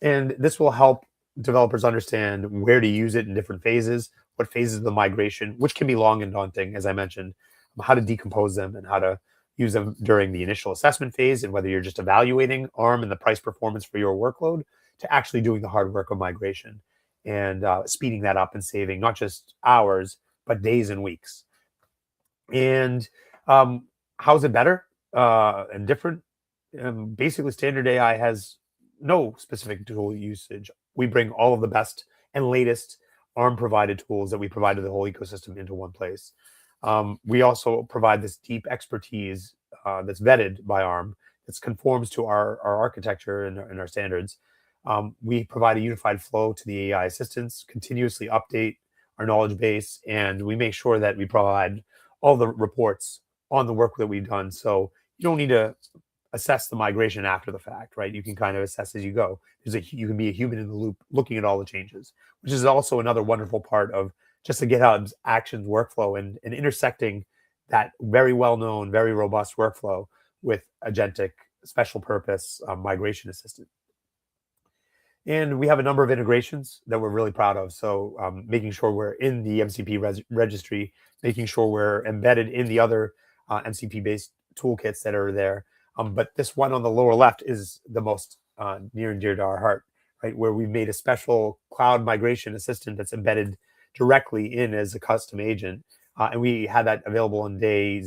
And this will help developers understand where to use it in different phases, what phases of the migration, which can be long and daunting, as I mentioned, how to decompose them and how to use them during the initial assessment phase, and whether you're just evaluating ARM and the price performance for your workload to actually doing the hard work of migration and speeding that up and saving not just hours, but days and weeks. And how is it better and different? Basically, Standard AI has no specific tool usage. We bring all of the best and latest ARM-provided tools that we provide to the whole ecosystem into one place. We also provide this deep expertise that's vetted by ARM, that conforms to our architecture and our standards. We provide a unified flow to the AI assistants, continuously update our knowledge base, and we make sure that we provide all the reports on the work that we've done. So you don't need to assess the migration after the fact, right? You can kind of assess as you go. You can be a human in the loop looking at all the changes, which is also another wonderful part of just the GitHub's Actions workflow and intersecting that very well-known, very robust workflow with agentic special purpose migration assistant. And we have a number of integrations that we're really proud of. So making sure we're in the MCP registry, making sure we're embedded in the other MCP-based toolkits that are there. But this one on the lower left is the most near and dear to our heart, right? Where we made a special cloud migration assistant that's embedded directly in as a custom agent. And we had that available on day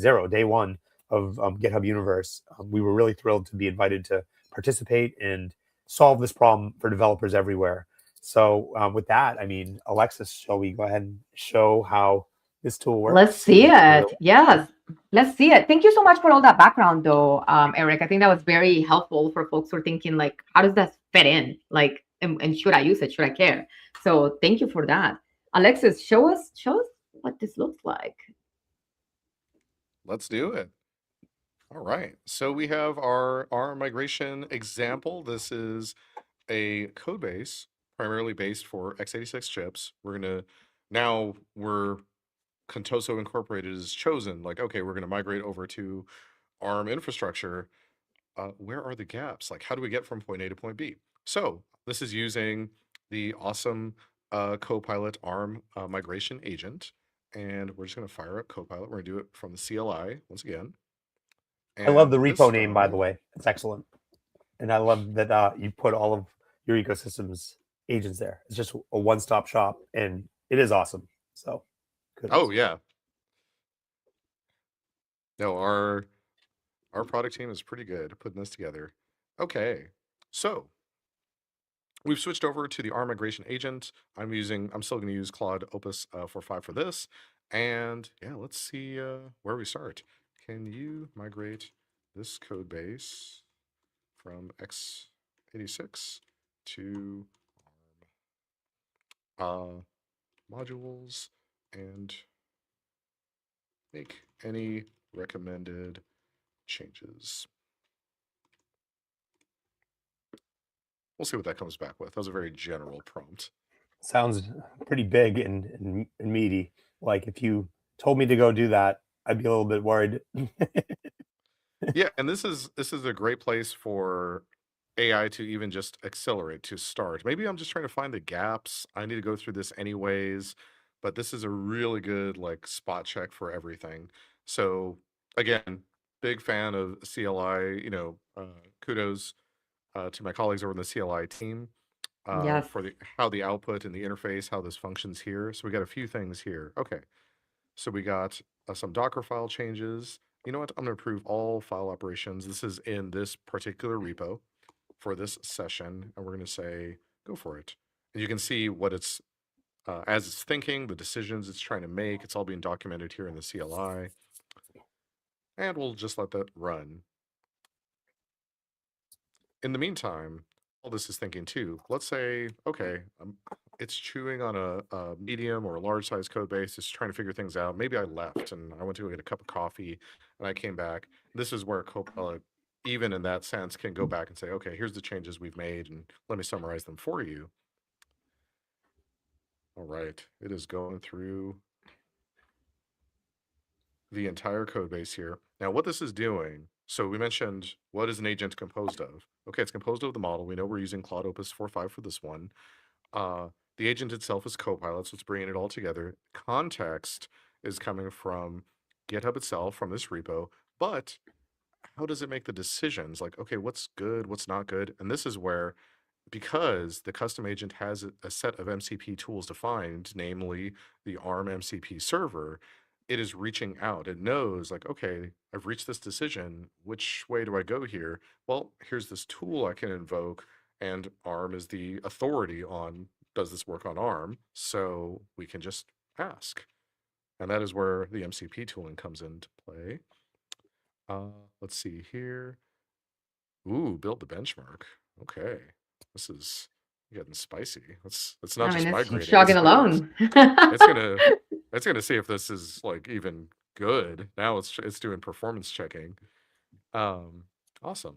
one of GitHub Universe. We were really thrilled to be invited to participate and solve this problem for developers everywhere. So with that, I mean, Alexis, shall we go ahead and show how this tool works? Let's see it. Yes, let's see it. Thank you so much for all that background, though, Eric. I think that was very helpful for folks who are thinking, like, how does that fit in? Like, and should I use it? Should I care? So thank you for that. Alexis, show us what this looks like. Let's do it. All right. So we have our ARM migration example. This is a code base primarily based for x86 chips. Now we're Contoso Incorporated is chosen. Like, okay, we're going to migrate over to ARM infrastructure. Where are the gaps? Like, how do we get from point A to point B? So this is using the awesome Copilot ARM migration agent. And we're just going to fire up Copilot. We're going to do it from the CLI once again. I love the And this repo name, by the time- way. It's excellent. And I love that you put all of your ecosystem's agents there. It's just a one-stop shop, and it is awesome. So, kudos. Oh yeah. No, our product team is pretty good at putting this together. Okay, so we've switched over to the ARM migration agent. I'm still going to use Claude Opus 4.5 for this. And yeah, let's see where we start. Can you migrate this code base from x86 to ARM modules and make any recommended changes? We'll see what that comes back with. That was a very general prompt. Sounds pretty big and meaty. Like if you told me to go do that, I'd be a little bit worried. Yeah, and this is a great place for AI to even just accelerate to start. Maybe I'm just trying to find the gaps. I need to go through this anyways, but this is a really good like spot check for everything. So again, big fan of CLI. Kudos to my colleagues over in the CLI team Yes. for how the output and the interface, how this functions here. So we got a few things here. Okay, so we got some Docker file changes. You know what? I'm going to approve all file operations. This is in this particular repo for this session, and we're going to say, go for it. And you can see what it's, as it's thinking, the decisions it's trying to make. It's all being documented here in the CLI. And we'll just let that run. In the meantime, all this is thinking too. Let's say, okay, it's chewing on a medium or a large size code base. It's trying to figure things out. Maybe I left and I went to go get a cup of coffee and I came back. This is where Copilot, even in that sense, can go back and say, okay, here's the changes we've made and let me summarize them for you. All right, it is going through the entire code base here. Now, what this is doing, so we mentioned what is an agent composed of? Okay, it's composed of the model. We know we're using Claude Opus 4.5 for this one. The agent itself is Copilot, so it's bringing it all together. Context is coming from GitHub itself, from this repo, but how does it make the decisions? Like, okay, what's good, what's not good? And this is where, because the custom agent has a set of MCP tools defined, namely the Arm MCP server, it is reaching out. It knows, like, okay, I've reached this decision. Which way do I go here? Well, here's this tool I can invoke, and ARM is the authority on, does this work on ARM? So we can just ask. And that is where the MCP tooling comes into play. Let's see here. Ooh, build the benchmark. Okay. This is getting spicy. It's not just migrating. It's jogging alone. It's gonna see if this is like even good. Now it's doing performance checking. Awesome.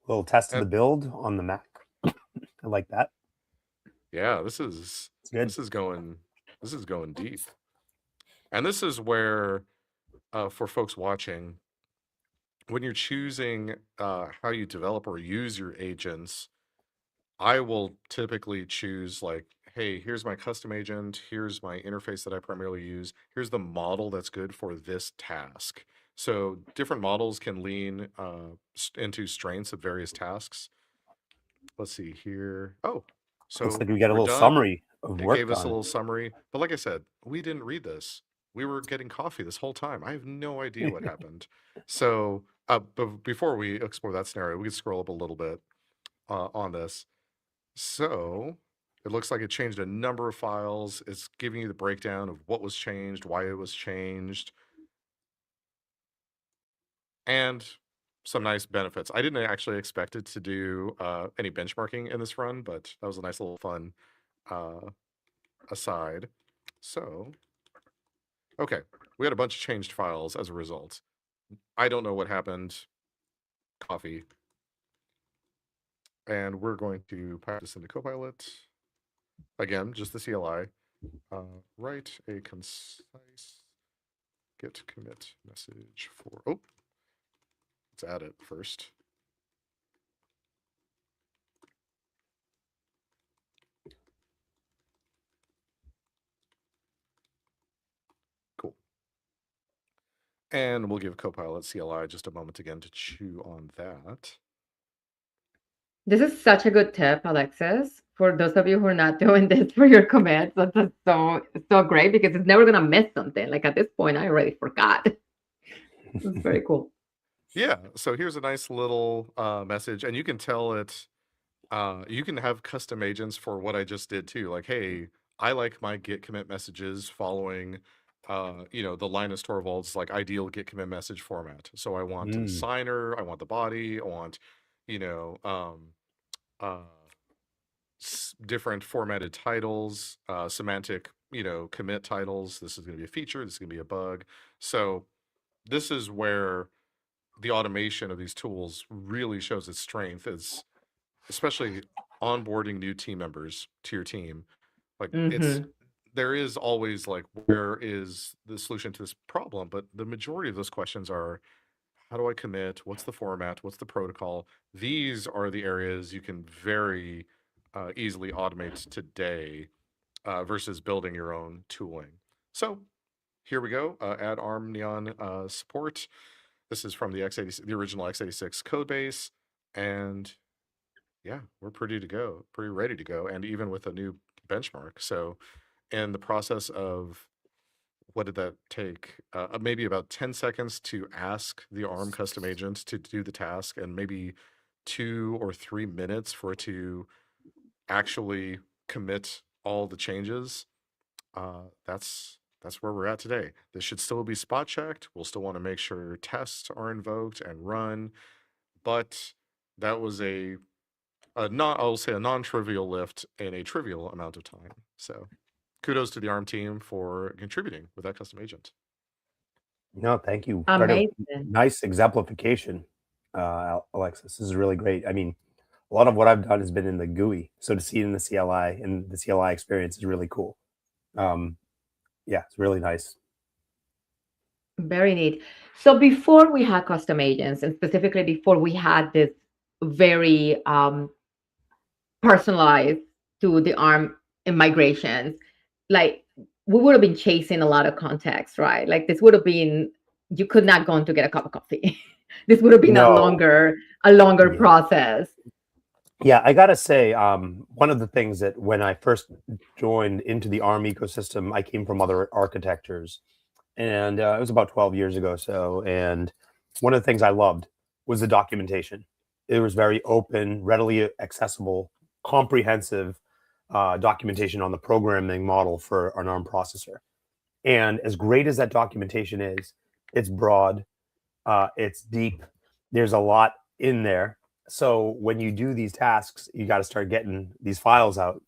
Little test of the build on the Mac. I like that. Yeah, this is good. This is going deep. And this is where for folks watching, when you're choosing how you develop or use your agents, I will typically choose like, hey, here's my custom agent, here's my interface that I primarily use, here's the model that's good for this task. So different models can lean into strengths of various tasks. Let's see here. Oh, so looks like we got a we're little done. summary of It work gave us a on it. little summary. But like I said, we didn't read this. We were getting coffee this whole time. I have no idea what happened. So but before we explore that scenario, we can scroll up a little bit on this. So it looks like it changed a number of files. It's giving you the breakdown of what was changed, why it was changed, and some nice benefits. I didn't actually expect it to do any benchmarking in this run, but that was a nice little fun aside. So Okay, we had a bunch of changed files as a result. I don't know what happened. Coffee. And we're going to pipe this into Copilot. Again, just the CLI. Write a concise git commit message for, oh, let's add it first. Cool. And we'll give Copilot CLI just a moment again to chew on that. This is such a good tip, Alexis. For those of you who are not doing this for your commits, that's just so great because it's never gonna miss something. Like at this point, I already forgot. It's very cool. Yeah, so here's a nice little message, and you can tell it, you can have custom agents for what I just did too. Like, hey, I like my git commit messages following, the Linus Torvalds like ideal git commit message format. So I want a signer, I want the body, I want, different formatted titles, semantic, commit titles. This is going to be a feature, this is going to be a bug. So this is where the automation of these tools really shows its strength, is especially onboarding new team members to your team. Like there is always like, where is the solution to this problem? But the majority of those questions are, how do I commit? What's the format? What's the protocol? These are the areas you can very easily automate today versus building your own tooling. So here we go. Add Arm Neon support. This is from the original x86 code base. And yeah, we're pretty ready to go. And even with a new benchmark. So in the process of, what did that take? Maybe about 10 seconds to ask the Arm custom agent to do the task, and maybe 2 or 3 minutes for it to actually commit all the changes. That's where we're at today. This should still be spot checked. We'll still want to make sure tests are invoked and run, but that was I'll say a non-trivial lift in a trivial amount of time. So kudos to the Arm team for contributing with that custom agent. No, thank you. Amazing. Nice exemplification, Alexis. This is really great. I mean, a lot of what I've done has been in the GUI. So to see it in the CLI and the CLI experience is really cool. Yeah, it's really nice. Very neat. So before we had custom agents, and specifically before we had this very personalized to the Arm migrations, like we would have been chasing a lot of context, right? Like this would have been, you could not go to get a cup of coffee. This would have been a longer process. Yeah, I gotta say, one of the things that when I first joined into the Arm ecosystem, I came from other architectures, and it was about 12 years ago. So, and one of the things I loved was the documentation. It was very open, readily accessible, comprehensive documentation on the programming model for an Arm processor. And as great as that documentation is, it's broad, it's deep. There's a lot in there. So when you do these tasks, you got to start getting these files out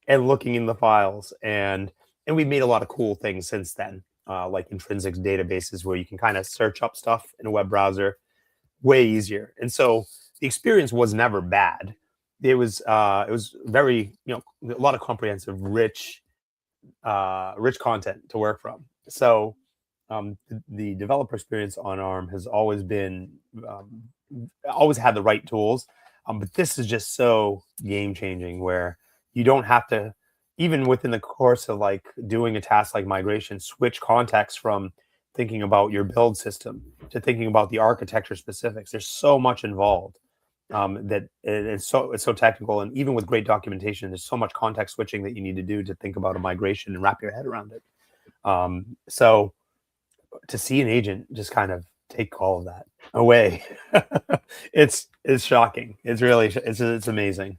and looking in the files. And we've made a lot of cool things since then, like intrinsic databases where you can kind of search up stuff in a web browser way easier. And so the experience was never bad. It was very, a lot of comprehensive, rich content to work from. So the developer experience on Arm has always been, always had the right tools, but this is just so game changing, where you don't have to, even within the course of like doing a task like migration, switch context from thinking about your build system to thinking about the architecture specifics. There's so much involved that it's so technical, and even with great documentation, there's so much context switching that you need to do to think about a migration and wrap your head around it. So to see an agent just kind of take all of that away, it's shocking. It's amazing.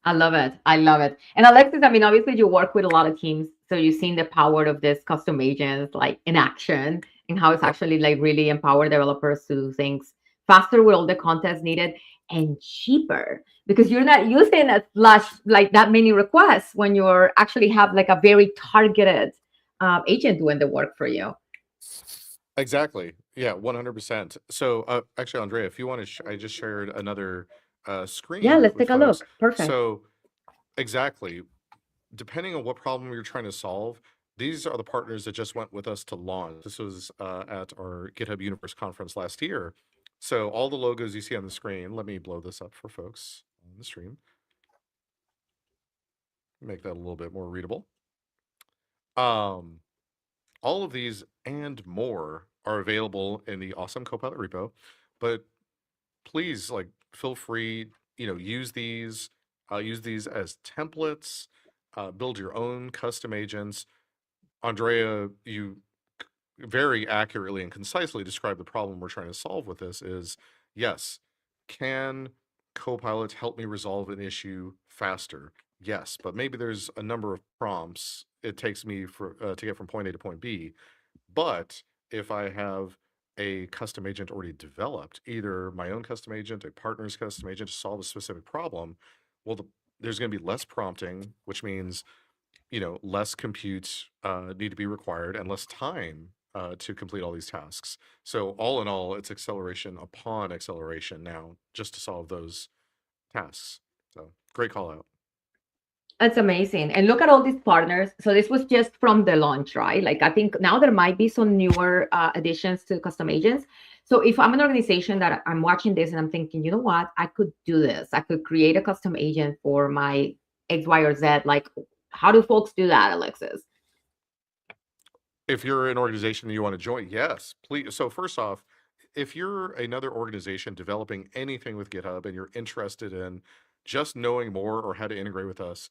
I love it. And Alexis, I mean, obviously you work with a lot of teams, so you've seen the power of this custom agents like in action, and how it's actually like really empower developers to do things faster with all the context needed and cheaper, because you're not using like that many requests when you're actually have like a very targeted agent doing the work for you. Exactly. Yeah, 100%. So actually, Andrea, if you want to, I just shared another Yeah, screen let's with take a folks. look. Perfect. So exactly, depending on what problem you're trying to solve, these are the partners that just went with us to launch. This was at our GitHub Universe conference last year. So all the logos you see on the screen, let me blow this up for folks on the stream. Make that a little bit more readable. All of these and more are available in the awesome Copilot repo, but please, like, feel free, use these as templates, build your own custom agents. Andrea, you very accurately and concisely described the problem we're trying to solve with this is, yes, can Copilot help me resolve an issue faster? Yes, but maybe there's a number of prompts it takes me to get from point A to point B. But if I have a custom agent already developed, either my own custom agent, a partner's custom agent to solve a specific problem, well, there's going to be less prompting, which means less compute need to be required and less time to complete all these tasks. So all in all, it's acceleration upon acceleration now just to solve those tasks. So great call out. That's amazing. And look at all these partners. So this was just from the launch, right? Like I think now there might be some newer additions to custom agents. So if I'm an organization that I'm watching this and I'm thinking, you know what, I could do this. I could create a custom agent for my X, Y, or Z. Like, how do folks do that, Alexis? If you're an organization that you want to join, yes, please. So first off, if you're another organization developing anything with GitHub and you're interested in just knowing more or how to integrate with us,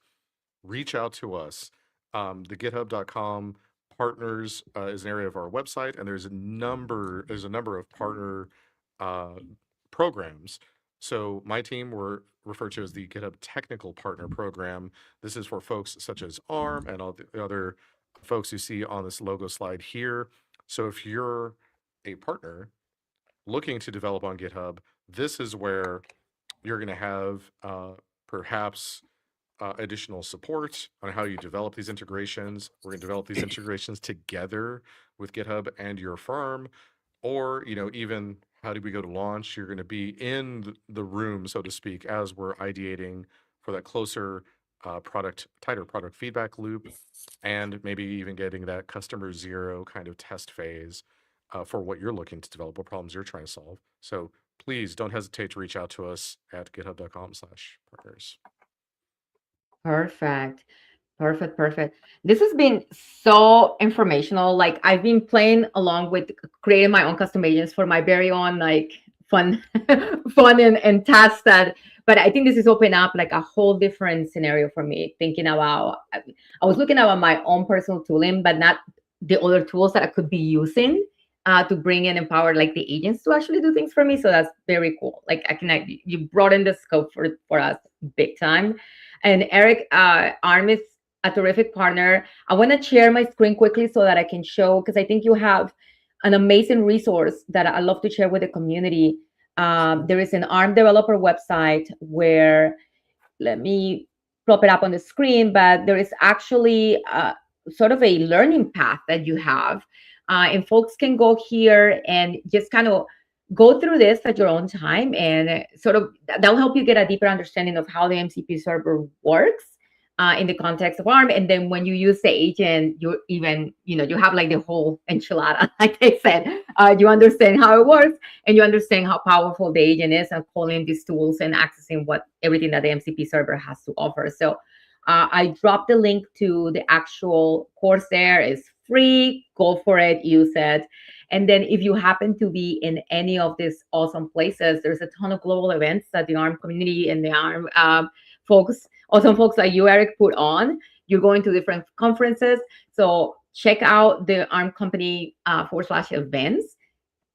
reach out to us. The github.com partners is an area of our website, and there's a number of partner programs. So my team were referred to as the GitHub Technical Partner Program. This is for folks such as Arm and all the other folks you see on this logo slide here. So if you're a partner looking to develop on GitHub, this is where you're going to have perhaps additional support on how you develop these integrations. We're going to develop these integrations together with GitHub and your firm, or even how do we go to launch. You're going to be in the room, so to speak, as we're ideating for that closer tighter product feedback loop, and maybe even getting that customer zero kind of test phase for what you're looking to develop, what problems you're trying to solve. So please don't hesitate to reach out to us at github.com/partners. Perfect. Perfect. This has been so informational. Like I've been playing along with creating my own custom agents for my very own like fun and tasks that, but I think this is opening up like a whole different scenario for me, thinking about, I was looking at my own personal tooling, but not the other tools that I could be using to bring and empower like the agents to actually do things for me. So that's very cool. Like you broaden the scope for us big time. And Eric, Arm is a terrific partner. I want to share my screen quickly so that I can show, because I think you have an amazing resource that I love to share with the community. There is an Arm developer website where, let me prop it up on the screen, but there is actually sort of a learning path that you have. And folks can go here and just kind of go through this at your own time, and sort of that'll help you get a deeper understanding of how the MCP server works in the context of Arm. And then when you use the agent, you even, you have like the whole enchilada, like I said. You understand how it works, and you understand how powerful the agent is, and calling these tools and accessing everything that the MCP server has to offer. So I dropped the link to the actual course there. It's free. Go for it. Use it. And then if you happen to be in any of these awesome places, there's a ton of global events that the Arm community and the Arm awesome folks like you, Eric, put on. You're going to different conferences. So check out the Arm company /events.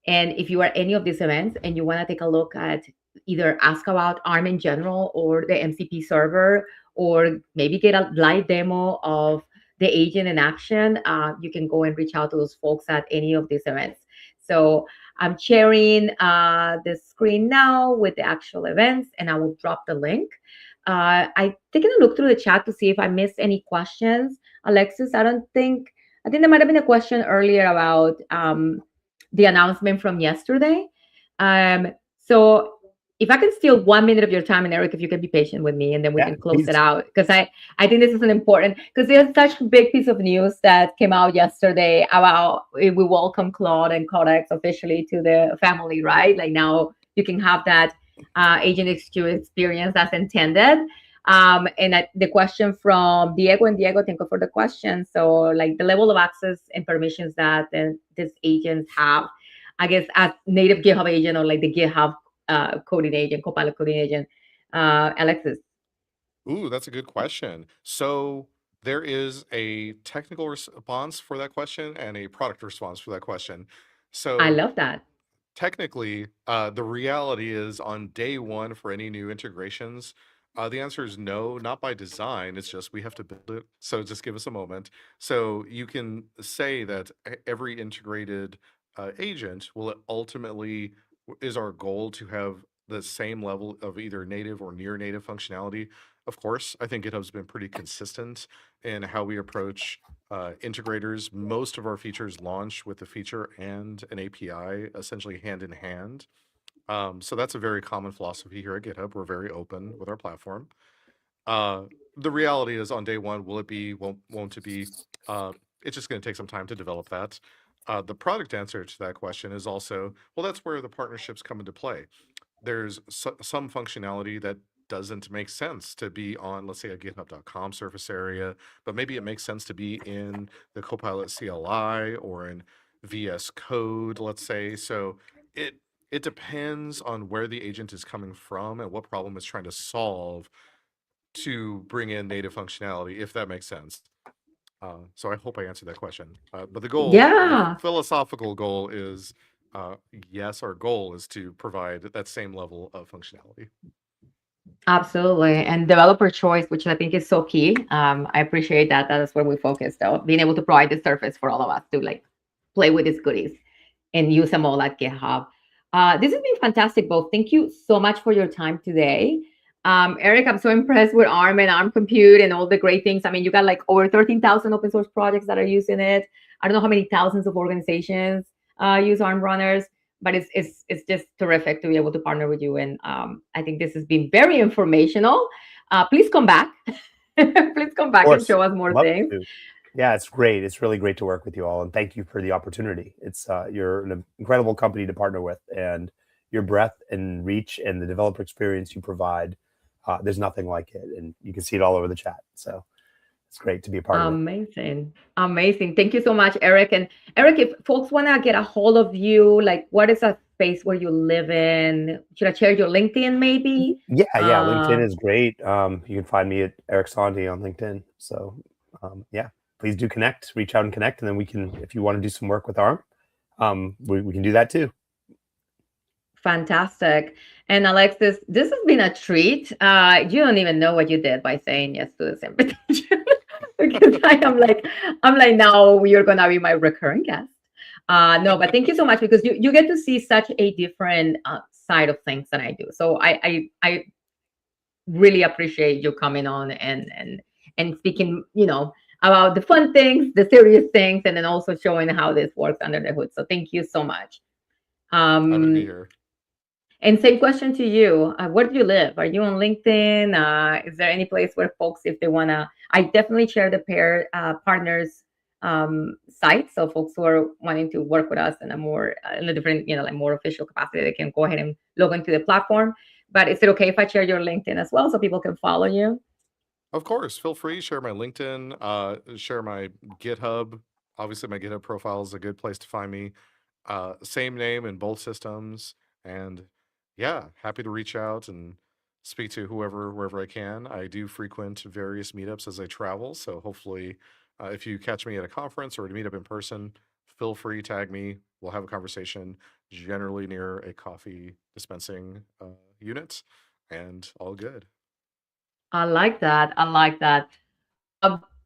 And if you are any of these events and you want to take a look at either ask about Arm in general or the MCP server, or maybe get a live demo of the agent in action, you can go and reach out to those folks at any of these events. So I'm sharing the screen now with the actual events, and I will drop the link. I taken a look through the chat to see if I missed any questions. Alexis, I don't think I think there might have been a question earlier about the announcement from yesterday. So if I can steal 1 minute of your time, and Eric, if you can be patient with me, and then we can close it out, because I think this is an important, because there's such a big piece of news that came out yesterday about we welcome Claude and Codex officially to the family, right? Like now you can have that agent experience that's intended. And the question from Diego, and Diego, thank you for the question. So like the level of access and permissions that these agents have, I guess, as native GitHub agent or like the GitHub coding agent, Copilot coding agent, Alexis. Ooh, that's a good question. So there is a technical response for that question and a product response for that question. So I love that. Technically, the reality is on day one for any new integrations, the answer is no, not by design. It's just we have to build it. So just give us a moment. So you can say that every integrated agent will ultimately is our goal to have the same level of either native or near native functionality. Of course, I think GitHub's been pretty consistent in how we approach integrators. Most of our features launch with a feature and an API essentially hand in hand. So that's a very common philosophy here at GitHub. We're very open with our platform. The reality is on day one, will it be, won't it be? It's just going to take some time to develop that. The product answer to that question is also, well, that's where the partnerships come into play. There's some functionality that doesn't make sense to be on, let's say, a github.com surface area, but maybe it makes sense to be in the Copilot CLI or in VS Code, let's say. So it depends on where the agent is coming from and what problem it's trying to solve to bring in native functionality, if that makes sense. So I hope I answered that question. But the goal, the philosophical goal is, yes, our goal is to provide that same level of functionality. Absolutely. And developer choice, which I think is so key. I appreciate that. That's where we focus, though, being able to provide the surface for all of us to like play with these goodies and use them all at GitHub. This has been fantastic, both. Thank you so much for your time today. Eric, I'm so impressed with Arm and Arm Compute and all the great things. I mean, you got like over 13,000 open source projects that are using it. I don't know how many thousands of organizations use Arm runners, but it's just terrific to be able to partner with you. And I think this has been very informational. Please come back. Please come back and show us more things. Yeah, it's great. It's really great to work with you all. And thank you for the opportunity. It's you're an incredible company to partner with, and your breadth and reach and the developer experience you provide, there's nothing like it. And you can see it all over the chat. So it's great to be a part of it. Amazing. Thank you so much, Eric. And Eric, if folks want to get a hold of you, like what is a space where you live in? Should I share your LinkedIn maybe? Yeah. LinkedIn is great. You can find me at Eric Sondhi on LinkedIn. So yeah, please do connect, reach out and connect. And then we can, if you want to do some work with Arm, we can do that too. Fantastic. And Alexis, this has been a treat. You don't even know what you did by saying yes to this invitation. Because I'm like, now you're gonna be my recurring guest. No, but thank you so much, because you get to see such a different side of things than I do. So I really appreciate you coming on and speaking, about the fun things, the serious things, and then also showing how this works under the hood. So thank you so much. Happy to be here. And same question to you. Where do you live? Are you on LinkedIn? Is there any place where folks, if they want to, I definitely share the pair partners site. So folks who are wanting to work with us in a different, like more official capacity, they can go ahead and log into the platform. But is it okay if I share your LinkedIn as well so people can follow you? Of course, feel free. Share my LinkedIn, share my GitHub. Obviously, my GitHub profile is a good place to find me. Same name in both systems. And yeah, happy to reach out and speak to wherever I can. I do frequent various meetups as I travel. So hopefully, if you catch me at a conference or at a meetup in person, feel free, tag me. We'll have a conversation, generally near a coffee dispensing unit, and all good. I like that.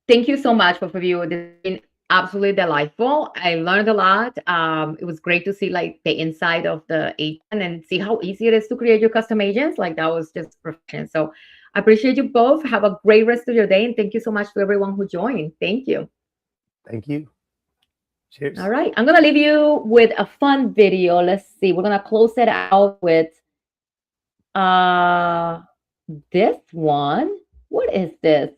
Thank you so much for you. This has been absolutely delightful. I learned a lot. It was great to see like the inside of the agent and see how easy it is to create your custom agents. Like that was just perfection. So I appreciate you both. Have a great rest of your day. And thank you so much to everyone who joined. Thank you. Thank you. Cheers. All right. I'm going to leave you with a fun video. Let's see. We're going to close it out with this one. What is this?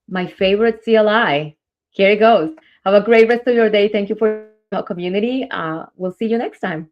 My favorite CLI. Here it goes. Have a great rest of your day. Thank you for your community. We'll see you next time.